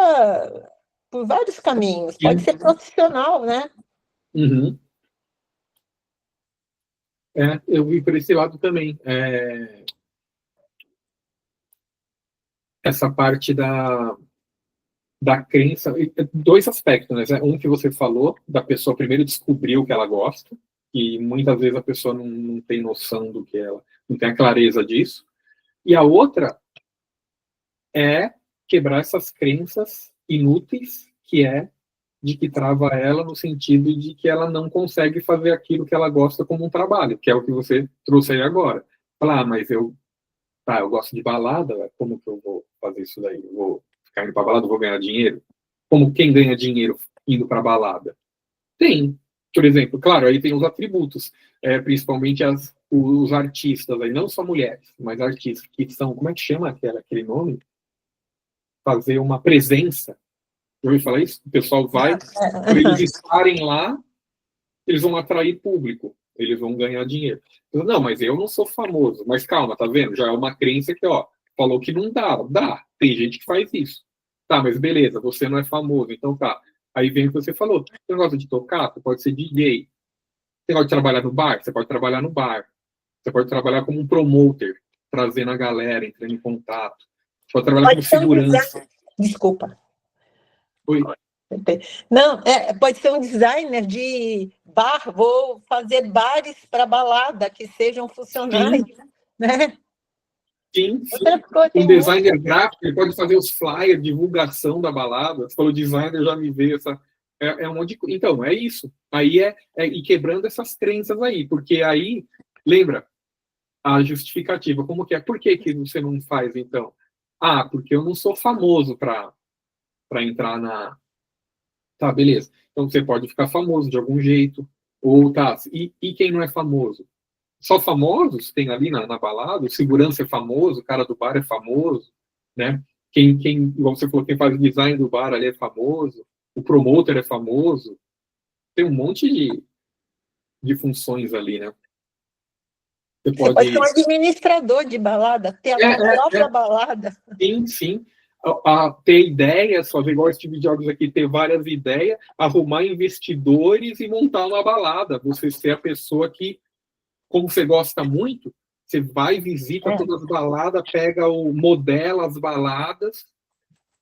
vários caminhos. Pode ser profissional, né? Uhum. Eu vi por esse lado também. Essa parte da crença, dois aspectos, né? Um que você falou, da pessoa primeiro descobrir o que ela gosta, e muitas vezes a pessoa não tem noção do que ela, não tem a clareza disso. E a outra é quebrar essas crenças inúteis, que é de que trava ela no sentido de que ela não consegue fazer aquilo que ela gosta como um trabalho, que é o que você trouxe aí agora. Falar, mas eu gosto de balada, como que eu vou fazer isso daí? Eu vou ficar indo para balada, vou ganhar dinheiro? Como quem ganha dinheiro indo para balada? Tem, por exemplo, claro, aí tem os atributos, principalmente os artistas, aí, não só mulheres, mas artistas que são, como é que chama aquele nome? Fazer uma presença. Eu ouvi falar isso? O pessoal vai, por eles estarem lá, eles vão atrair público, eles vão ganhar dinheiro. Não, mas eu não sou famoso. Mas calma, tá vendo? Já é uma crença que, falou que não dá. Dá. Tem gente que faz isso. Tá, mas beleza, você não é famoso, então tá. Aí vem o que você falou. Você gosta de tocar? Você pode ser DJ. Você pode trabalhar no bar? Você pode trabalhar no bar. Você pode trabalhar como um promoter, trazendo a galera, entrando em contato. Você pode trabalhar como segurança. Desculpa. Oi. Não, pode ser um designer de bar, vou fazer bares para balada que sejam funcionais, né? Sim. Um designer gráfico, ele pode fazer os flyers, divulgação da balada. Você falou designer, já me veio essa. Um monte de coisa. Então, é isso. Aí e quebrando essas crenças aí, porque aí, lembra, a justificativa, como que é? Por que você não faz, então? Porque eu não sou famoso para entrar na. Tá, beleza. Então você pode ficar famoso de algum jeito. Ou tá, e quem não é famoso? Só famosos tem ali na balada, o segurança é famoso, o cara do bar é famoso, né? Como você falou, quem faz o design do bar ali é famoso, o promoter é famoso, tem um monte de funções ali, né? Você pode ser um administrador de balada, ter a própria balada. Sim. Ter ideias, fazer igual esse tipo de jogos aqui, ter várias ideias, arrumar investidores e montar uma balada. Você ser a pessoa que, como você gosta muito, você vai, visita todas as baladas, modela as baladas,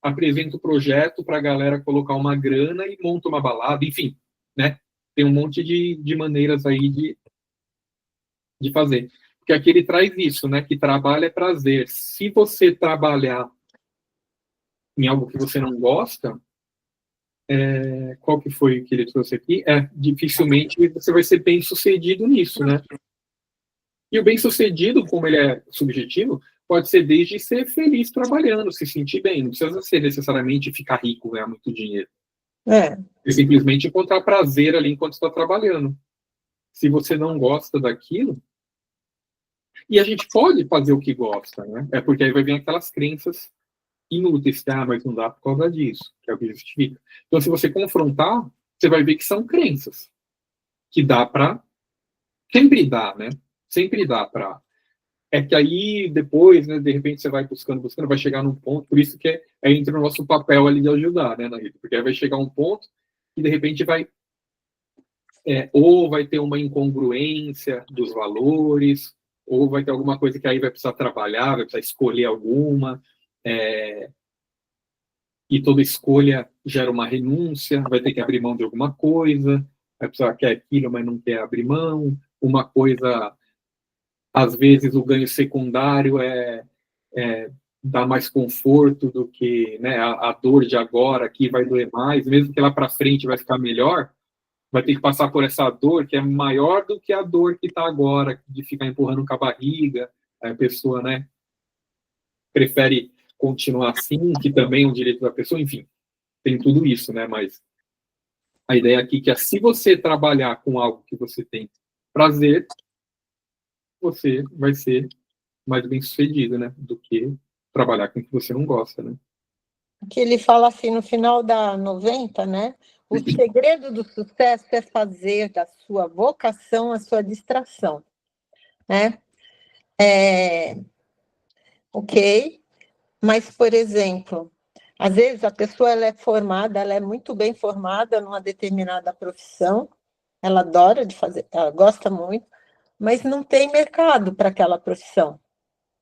apresenta o projeto para a galera colocar uma grana e monta uma balada, enfim, né? Tem um monte de maneiras aí de fazer. Porque aqui ele traz isso, né? Que trabalho é prazer. Se você trabalhar em algo que você não gosta, qual que foi que ele trouxe aqui? Dificilmente você vai ser bem sucedido nisso, né? E o bem-sucedido, como ele é subjetivo, pode ser desde ser feliz trabalhando, se sentir bem. Não precisa ser necessariamente ficar rico, ganhar muito dinheiro. É simplesmente encontrar prazer ali enquanto está trabalhando. Se você não gosta daquilo... E a gente pode fazer o que gosta, né? Porque aí vai vir aquelas crenças inúteis, mas não dá por causa disso, que é o que justifica. Então, se você confrontar, você vai ver que são crenças. Que dá para... Sempre dá, né? Sempre dá para... que aí, depois, né, de repente, você vai buscando, vai chegar num ponto, por isso que entra no nosso papel ali de ajudar, né, Narita? Porque aí vai chegar um ponto e, de repente, ou vai ter uma incongruência dos valores, ou vai ter alguma coisa que aí vai precisar trabalhar, vai precisar escolher alguma, e toda escolha gera uma renúncia, vai ter que abrir mão de alguma coisa, vai precisar quer aquilo, mas não quer abrir mão, uma coisa... Às vezes o ganho secundário dá mais conforto do que, né, a dor de agora aqui vai doer mais, mesmo que lá para frente vai ficar melhor, vai ter que passar por essa dor que é maior do que a dor que está agora, de ficar empurrando com a barriga, a pessoa, né, prefere continuar assim, que também é um direito da pessoa, enfim, tem tudo isso, né, mas A ideia aqui que é, se você trabalhar com algo que você tem prazer, você vai ser mais bem sucedido, né? Do que trabalhar com o que você não gosta, né? Que ele fala assim no final da 90, né? O segredo do sucesso é fazer da sua vocação a sua distração, né? Ok, mas, por exemplo, às vezes a pessoa ela é formada, ela é muito bem formada numa determinada profissão, ela adora de fazer, ela gosta muito, mas não tem mercado para aquela profissão.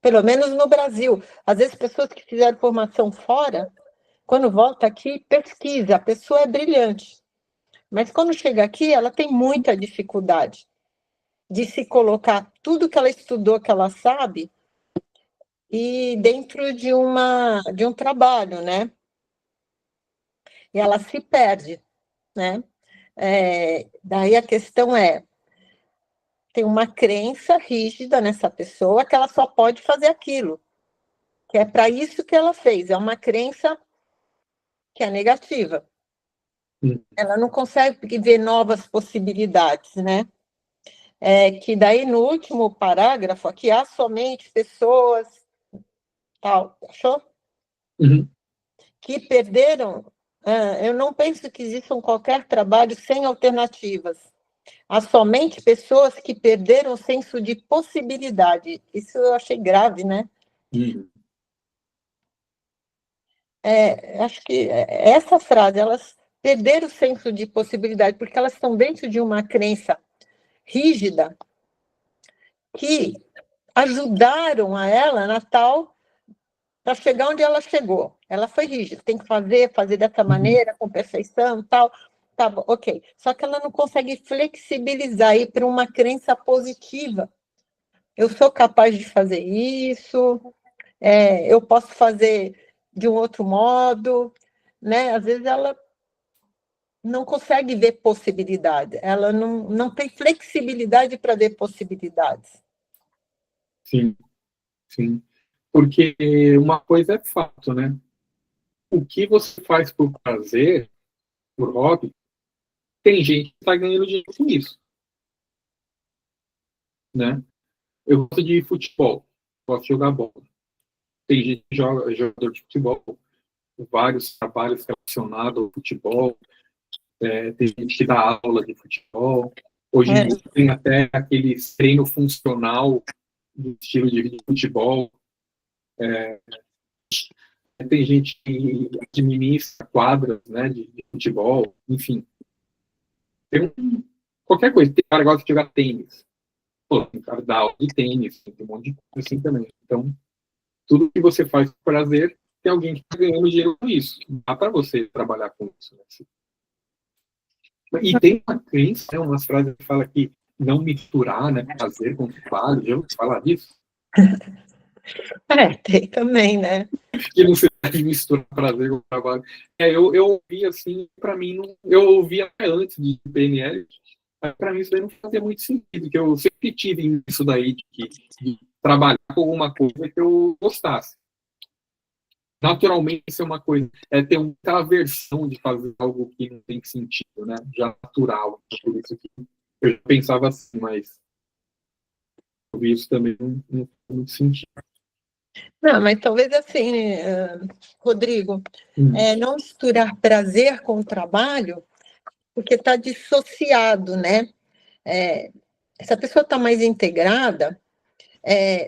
Pelo menos no Brasil. Às vezes, pessoas que fizeram formação fora, quando volta aqui, pesquisa, a pessoa é brilhante. Mas quando chega aqui, ela tem muita dificuldade de se colocar tudo que ela estudou, que ela sabe, e dentro de um trabalho, né? E ela se perde, né? Daí a questão é, tem uma crença rígida nessa pessoa que ela só pode fazer aquilo, que é para isso que ela fez, é uma crença que é negativa. Ela não consegue ver novas possibilidades, né? Que daí no último parágrafo aqui há somente pessoas tal, achou? Uhum. Que perderam. Eu não penso que exista qualquer trabalho sem alternativas. Há somente pessoas que perderam o senso de possibilidade. Isso eu achei grave, né? Uhum. Acho que essa frase, elas perderam o senso de possibilidade, porque elas estão dentro de uma crença rígida que ajudaram a ela na tal para chegar onde ela chegou. Ela foi rígida, tem que fazer dessa maneira, com perfeição, tal. Tá bom, ok. Só que ela não consegue flexibilizar, ir para uma crença positiva. Eu sou capaz de fazer isso, eu posso fazer de um outro modo, né? Às vezes ela não consegue ver possibilidade, ela não tem flexibilidade para ver possibilidades. Sim, sim. Porque uma coisa é fato, né? O que você faz por prazer, por hobby, tem gente que está ganhando dinheiro com isso, né? Eu gosto de futebol, gosto de jogar bola. Tem gente que joga, jogador de futebol, vários trabalhos relacionados ao futebol, tem gente que dá aula de futebol. Hoje em dia tem até aquele treino funcional do estilo de futebol. Tem gente que administra quadras, né, de futebol, enfim. Qualquer coisa. Tem cara que gosta de jogar tênis. Pô, tem cara que dá aula de tênis, tem um monte de coisa assim também. Então, tudo que você faz por prazer, tem alguém que está ganhando dinheiro com isso. Dá para você trabalhar com isso. Né? E tem uma crença, né, umas frases que fala que não misturar, né, prazer com trabalho. Já ouviu falar disso? Tem também, né? Que não se deve misturar prazer com trabalho. Eu ouvi assim, para mim, não, eu ouvi até antes de PNL, mas para mim isso daí não fazia muito sentido, que eu sempre tive isso daí, de trabalhar com alguma coisa que eu gostasse. Naturalmente, isso é uma coisa, ter aquela versão de fazer algo que não tem sentido, né? Já natural. Por isso que eu já pensava assim, mas eu vi isso também não faz muito sentido. Não, mas talvez assim, Rodrigo, não misturar prazer com o trabalho, porque está dissociado, né? Essa pessoa está mais integrada.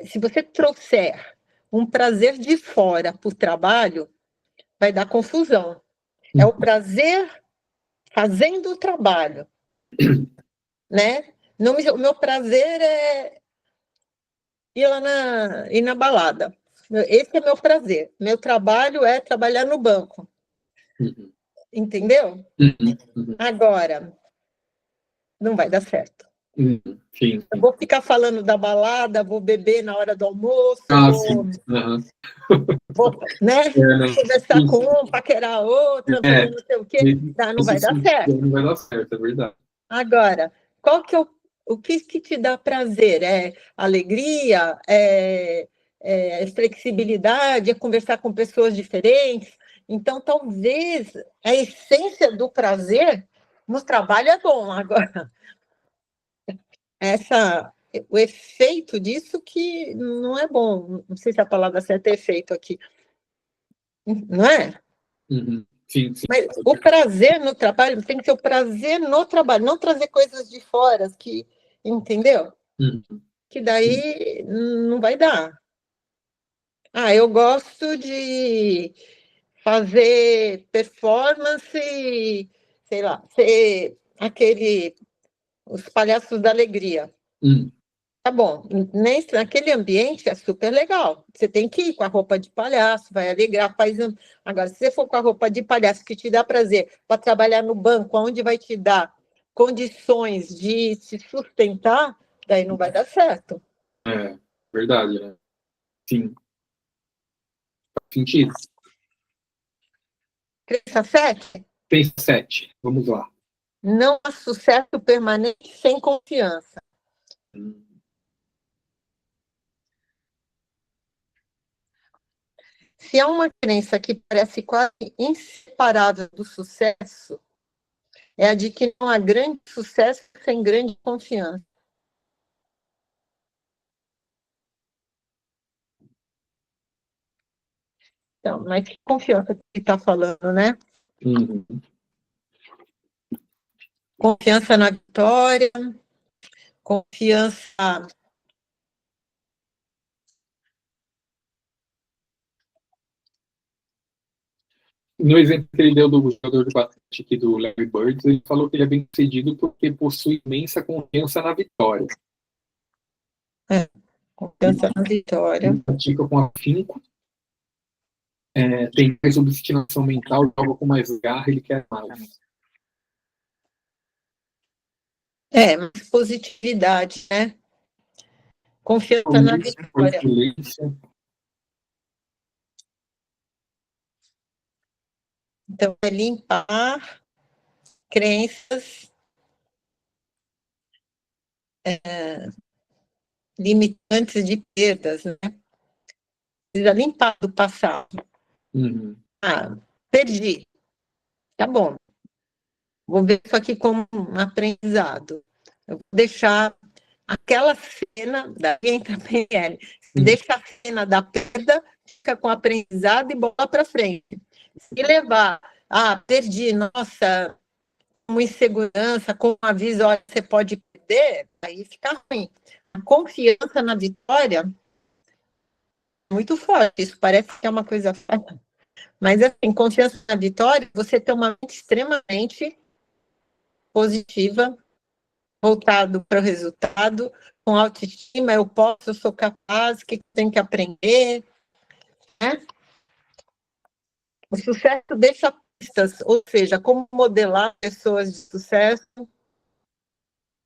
Se você trouxer um prazer de fora para o trabalho, vai dar confusão. É o prazer fazendo o trabalho, né? O meu prazer é ir na balada. Esse é meu prazer. Meu trabalho é trabalhar no banco. Uhum. Entendeu? Uhum. Agora, não vai dar certo. Sim. Eu vou ficar falando da balada, vou beber na hora do almoço, vou né, conversar com um, paquerar a outra, fazer não sei o quê. Não vai dar certo. Não vai dar certo, é verdade. Agora, qual que é o que te dá prazer? É alegria? É flexibilidade? É conversar com pessoas diferentes? Então, talvez a essência do prazer No trabalho é bom, agora o efeito disso que não é bom. Não sei se a palavra certa é efeito aqui. Não é? Uhum. Sim, sim. Mas o prazer no trabalho tem que ser o prazer no trabalho, não trazer coisas de fora, que, entendeu? Uhum. Que daí não vai dar. Eu gosto de fazer performance, sei lá, ser os palhaços da alegria. Tá bom, naquele ambiente é super legal. Você tem que ir com a roupa de palhaço, vai alegrar, faz. Agora, se você for com a roupa de palhaço que te dá prazer para trabalhar no banco, onde vai te dar condições de se sustentar, daí não vai dar certo. É, verdade, né? Sim. Faz sentido. Crença 7, Pensa 7. Vamos lá. não há sucesso permanente sem confiança. Se há uma crença que parece quase inseparável do sucesso, é a de que não há grande sucesso sem grande confiança. Então, mas que confiança que ele está falando, né? Uhum. Confiança na vitória, confiança. No exemplo que ele deu do jogador de basquete aqui do Larry Bird, ele falou que ele é bem sucedido porque possui imensa confiança na vitória. Confiança na vitória. Ele pratica com afinco, tem mais obstinação mental, joga com mais garra, ele quer mais. Mais positividade, né? Confiança na vitória. Então, é limpar crenças limitantes de perdas, né? Precisa limpar do passado. Uhum. Perdi. Tá bom. Vou ver isso aqui como um aprendizado. Eu vou deixar aquela cena da entra PNL. Deixa a cena da perda, fica com aprendizado e bola para frente. Se levar, perdi, nossa, com insegurança, com aviso, olha, você pode perder, aí fica ruim. A confiança na vitória é muito forte, isso parece que é uma coisa fácil. Mas, assim, confiança na vitória, você tem uma mente extremamente positiva, voltado para o resultado, com autoestima, eu posso, eu sou capaz, o que tem que aprender, né? O sucesso deixa pistas, ou seja, como modelar pessoas de sucesso.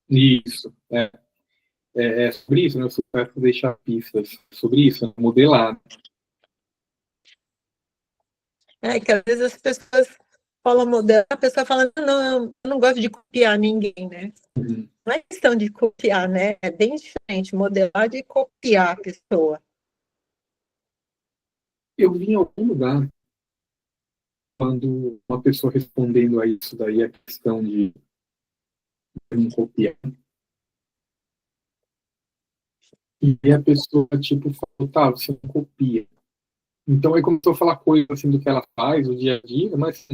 Isso, é sobre isso, né? O sucesso deixa pistas, sobre isso, modelar. Que às vezes as pessoas falam modelar, a pessoa fala, não, eu não gosto de copiar ninguém, né? Uhum. Não é questão de copiar, né? É bem diferente, modelar de copiar a pessoa. Eu vi em algum lugar, quando uma pessoa respondendo a isso daí, a questão de não copiar, e a pessoa, tipo, falou, tá, você não copia. Então aí começou a falar coisas assim do que ela faz, o dia a dia, mas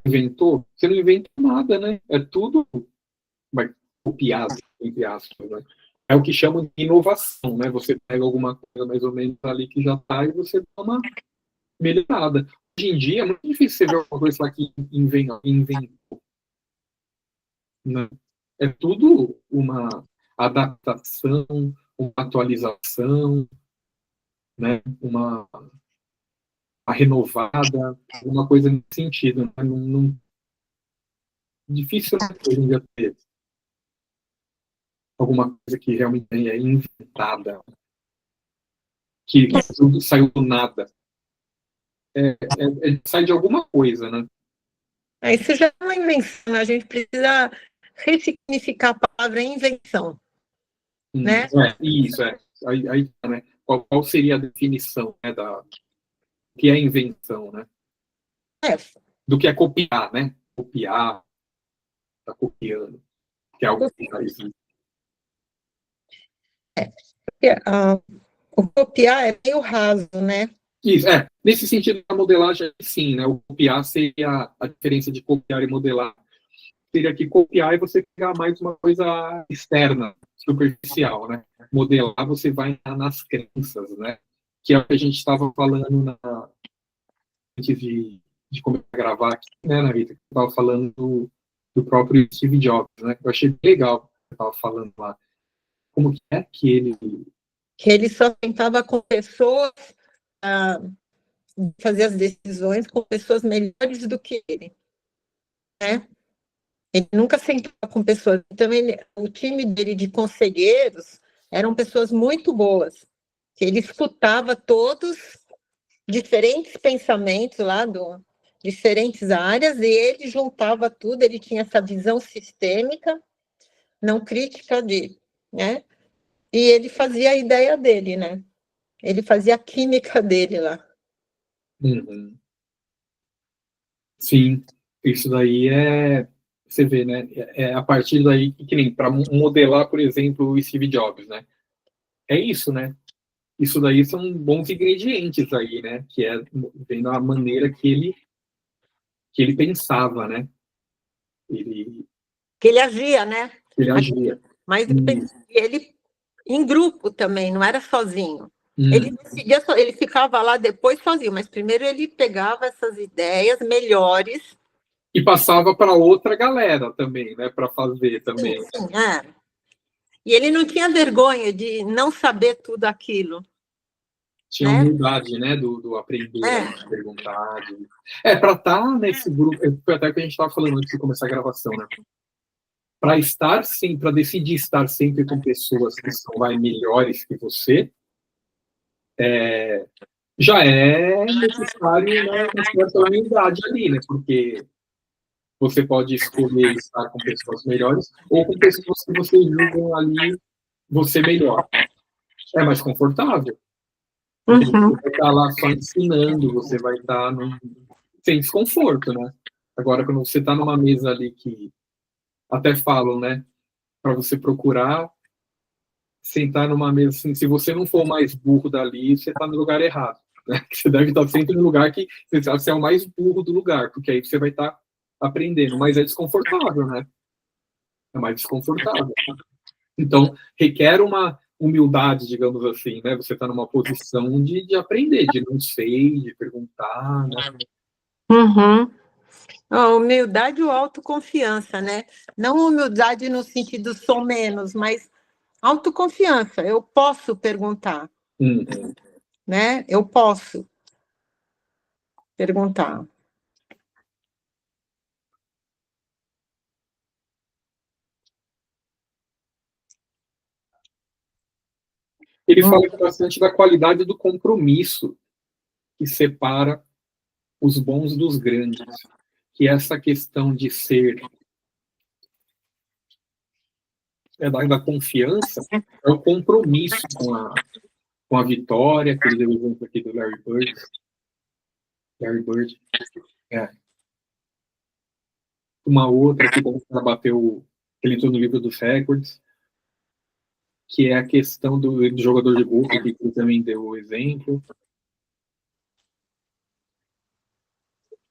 inventou? Você não inventa nada, né? É tudo copiado, entre aspas, né? É o que chamam de inovação, né? Você pega alguma coisa mais ou menos ali que já está e você dá uma melhorada. Hoje em dia é muito difícil você ver alguma coisa lá que inventou. Né? É tudo uma adaptação, uma atualização, né? uma renovada, alguma coisa nesse sentido. Né? Difícil hoje em dia ter alguma coisa que realmente é inventada, que saiu do nada. Sai de alguma coisa, né? Isso já é uma invenção, a gente precisa ressignificar a palavra invenção, né? Isso, aí, né? Qual seria a definição, né, do que é invenção, né? Do que é copiar, né? Copiar. está copiando, que é algo que já existe. O copiar é meio raso, né? Isso, nesse sentido da modelagem, sim, né? O copiar seria a diferença de copiar e modelar. Seria que copiar é você pegar mais uma coisa externa, superficial, né? Modelar, você vai nas crenças, né? Que é o que a gente estava falando antes de começar a gravar aqui, né, Narita? Eu estava falando do próprio Steve Jobs, né? Eu achei bem legal o que você estava falando lá. Como que é que ele... Que ele só sentava com pessoas, fazer as decisões com pessoas melhores do que ele, né? Ele nunca sentava com pessoas. Então, o time dele de conselheiros eram pessoas muito boas. Ele escutava todos diferentes pensamentos lá diferentes áreas e ele juntava tudo. Ele tinha essa visão sistêmica, não crítica né? E ele fazia a ideia dele, né? Ele fazia a química dele lá. Uhum. Sim, isso daí você vê, né? A partir daí que nem para modelar, por exemplo, o Steve Jobs, né? É isso, né? Isso daí são bons ingredientes aí, né? Que é vendo a maneira que ele pensava, né? Que ele agia, né? Ele agia. Mas ele em grupo também, não era sozinho. Ele decidia, ele ficava lá depois sozinho, mas primeiro ele pegava essas ideias melhores e passava para outra galera também, né? Para fazer também. Sim, E ele não tinha vergonha de não saber tudo aquilo. Tinha humildade, né? Do aprender, de perguntar. Para estar nesse grupo, foi até o que a gente estava falando antes de começar a gravação, né? Para estar sempre, para decidir estar sempre com pessoas que são melhores que você, já é necessário, né, uma certa humildade ali, né? Porque você pode escolher estar com pessoas melhores ou com pessoas que você julgam ali você melhor. É mais confortável. Você vai estar lá só ensinando, você vai estar sem desconforto, né? Agora, quando você está numa mesa ali que até falam, né? Para você procurar sentar numa mesa assim, se você não for o mais burro dali, você está no lugar errado. Né? Você deve estar sempre no lugar que você é o mais burro do lugar, porque aí você vai estar aprendendo, mas é desconfortável, né? É mais desconfortável. Então, requer uma humildade, digamos assim, né? Você está numa posição de aprender, de não sei, de perguntar, né? A humildade ou autoconfiança, né? Não humildade no sentido sou menos, mas autoconfiança. Eu posso perguntar, né? Eu posso perguntar. Ele fala bastante da qualidade do compromisso que separa os bons dos grandes, que essa questão de ser da confiança é o compromisso com a vitória, que ele deu o exemplo aqui do Larry Bird. Uma outra que bateu, ele entrou no livro dos recordes, que é a questão do jogador de golfe, que ele também deu o exemplo.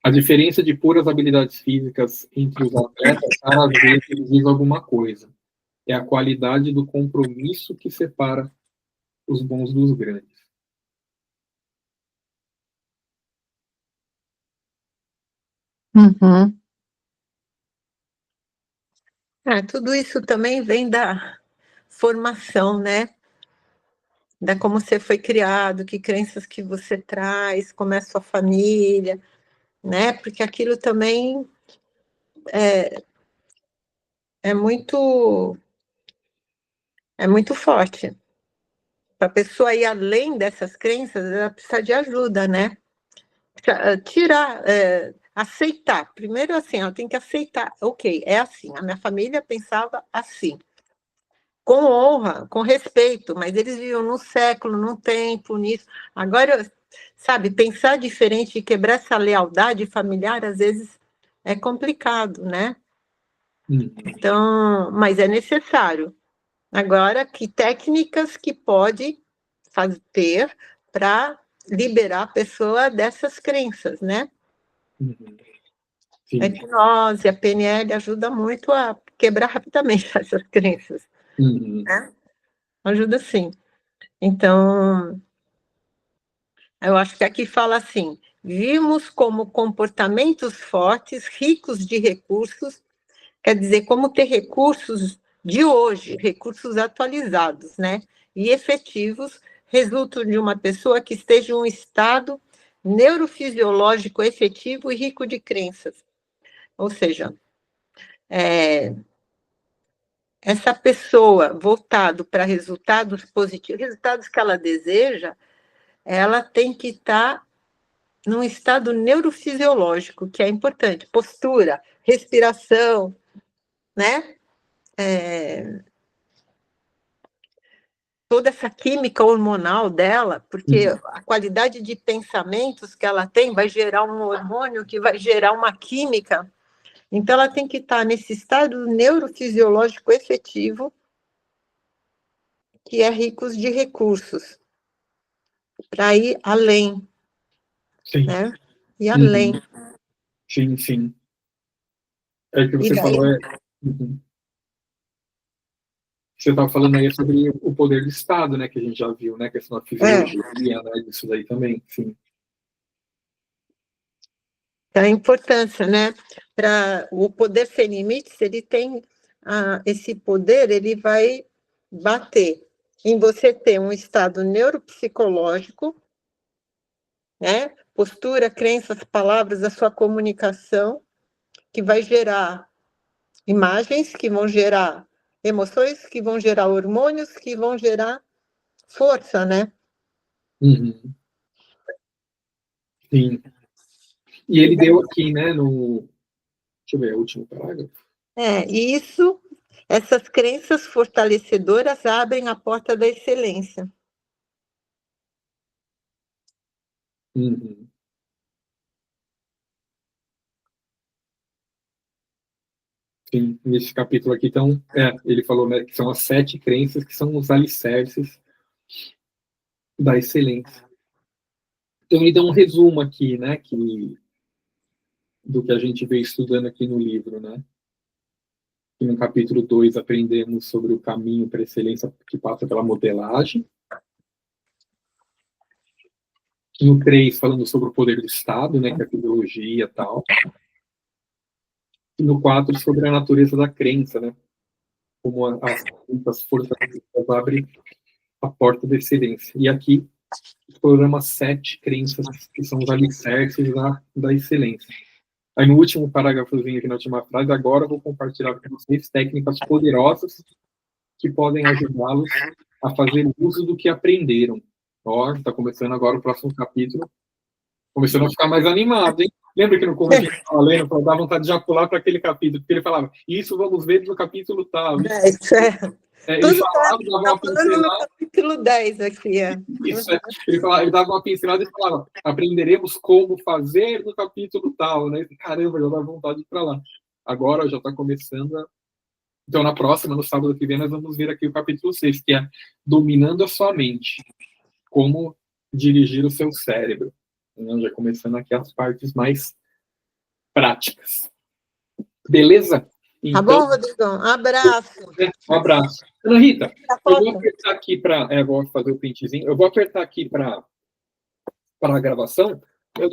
A diferença de puras habilidades físicas entre os atletas, às vezes, diz alguma coisa. É a qualidade do compromisso que separa os bons dos grandes. Tudo isso também vem da formação, né? Da como você foi criado, que crenças que você traz, como é a sua família, né? Porque aquilo também é muito forte. Para a pessoa ir além dessas crenças, ela precisa de ajuda, né? Tirar, aceitar. Primeiro, assim, ela tem que aceitar. Ok, é assim. A minha família pensava assim. Com honra, com respeito, mas eles viviam num século, num tempo, nisso. Agora, sabe, pensar diferente e quebrar essa lealdade familiar, às vezes, é complicado, né? Então, mas é necessário. Agora, que técnicas que pode ter para liberar a pessoa dessas crenças, né? Sim. A hipnose, a PNL ajuda muito a quebrar rapidamente essas crenças. Né? Ajuda sim. Então, eu acho que aqui fala assim: vimos como comportamentos fortes, ricos de recursos, quer dizer, como ter recursos de hoje, recursos atualizados, né? E efetivos, resultam de uma pessoa que esteja em um estado neurofisiológico efetivo e rico de crenças. Ou seja, essa pessoa voltado para resultados positivos, resultados que ela deseja, ela tem que estar num estado neurofisiológico, que é importante, postura, respiração, né? Toda essa química hormonal dela, porque a qualidade de pensamentos que ela tem vai gerar um hormônio que vai gerar uma química. Então, ela tem que estar nesse estado neurofisiológico efetivo, que é rico de recursos, para ir além. Sim. Né? Ir além. Sim, sim. É o que você falou, Você estava falando aí sobre o poder do Estado, né, que a gente já viu, né, questão da fisiologia, né, disso daí também, sim. A importância, né, para o poder sem limites, ele tem esse poder, ele vai bater em você ter um estado neuropsicológico, né, postura, crenças, palavras, a sua comunicação, que vai gerar imagens, que vão gerar emoções, que vão gerar hormônios, que vão gerar força, né? Sim. E ele deu aqui, né, no... Deixa eu ver, o último parágrafo. E isso, essas crenças fortalecedoras abrem a porta da excelência. Sim, nesse capítulo aqui, então, ele falou, né, que são as 7 crenças que são os alicerces da excelência. Então, ele dá um resumo aqui, né, do que a gente veio estudando aqui no livro, né? E no capítulo 2 aprendemos sobre o caminho para a excelência que passa pela modelagem. No 3, falando sobre o poder do Estado, né, que é a fisiologia e tal. E no 4, sobre a natureza da crença, né? Como as forças abrem a porta da excelência. E aqui, exploramos as 7 crenças que são os alicerces da excelência. Aí no último parágrafozinho aqui na última frase, agora eu vou compartilhar com vocês técnicas poderosas que podem ajudá-los a fazer uso do que aprenderam. Ó, está começando agora o próximo capítulo. Começando a ficar mais animado, hein? Lembra que no começo a gente estava lendo, dava vontade de já pular para aquele capítulo, porque ele falava, isso vamos ver no capítulo tal. Ele falava, dava uma pincelada. No capítulo 10 aqui, Isso, ele dava uma pincelada e falava, aprenderemos como fazer no capítulo tal, né? Caramba, já dá vontade de ir para lá. Agora já está começando a... Então, na próxima, no sábado que vem, nós vamos ver aqui o capítulo 6, que é Dominando a Sua Mente. Como dirigir o seu cérebro. Então, já começando aqui as partes mais práticas. Beleza? Então, tá bom, Rodrigo? Um abraço. Um abraço. Ana Rita, eu vou apertar aqui para... vou fazer o printzinho. Eu vou apertar aqui para a gravação.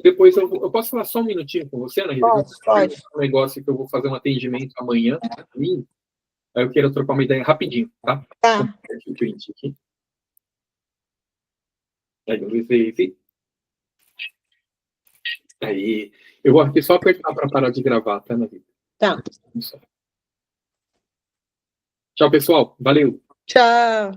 Depois eu posso falar só um minutinho com você, Ana Rita? Pode. Um negócio que eu vou fazer um atendimento amanhã. Aí eu quero trocar uma ideia rapidinho, tá? Tá. Vou print aqui. Aí, vamos ver. Aí, eu vou aqui só apertar para parar de gravar, tá, Ana Rita? Tá. Tchau, pessoal. Valeu. Tchau.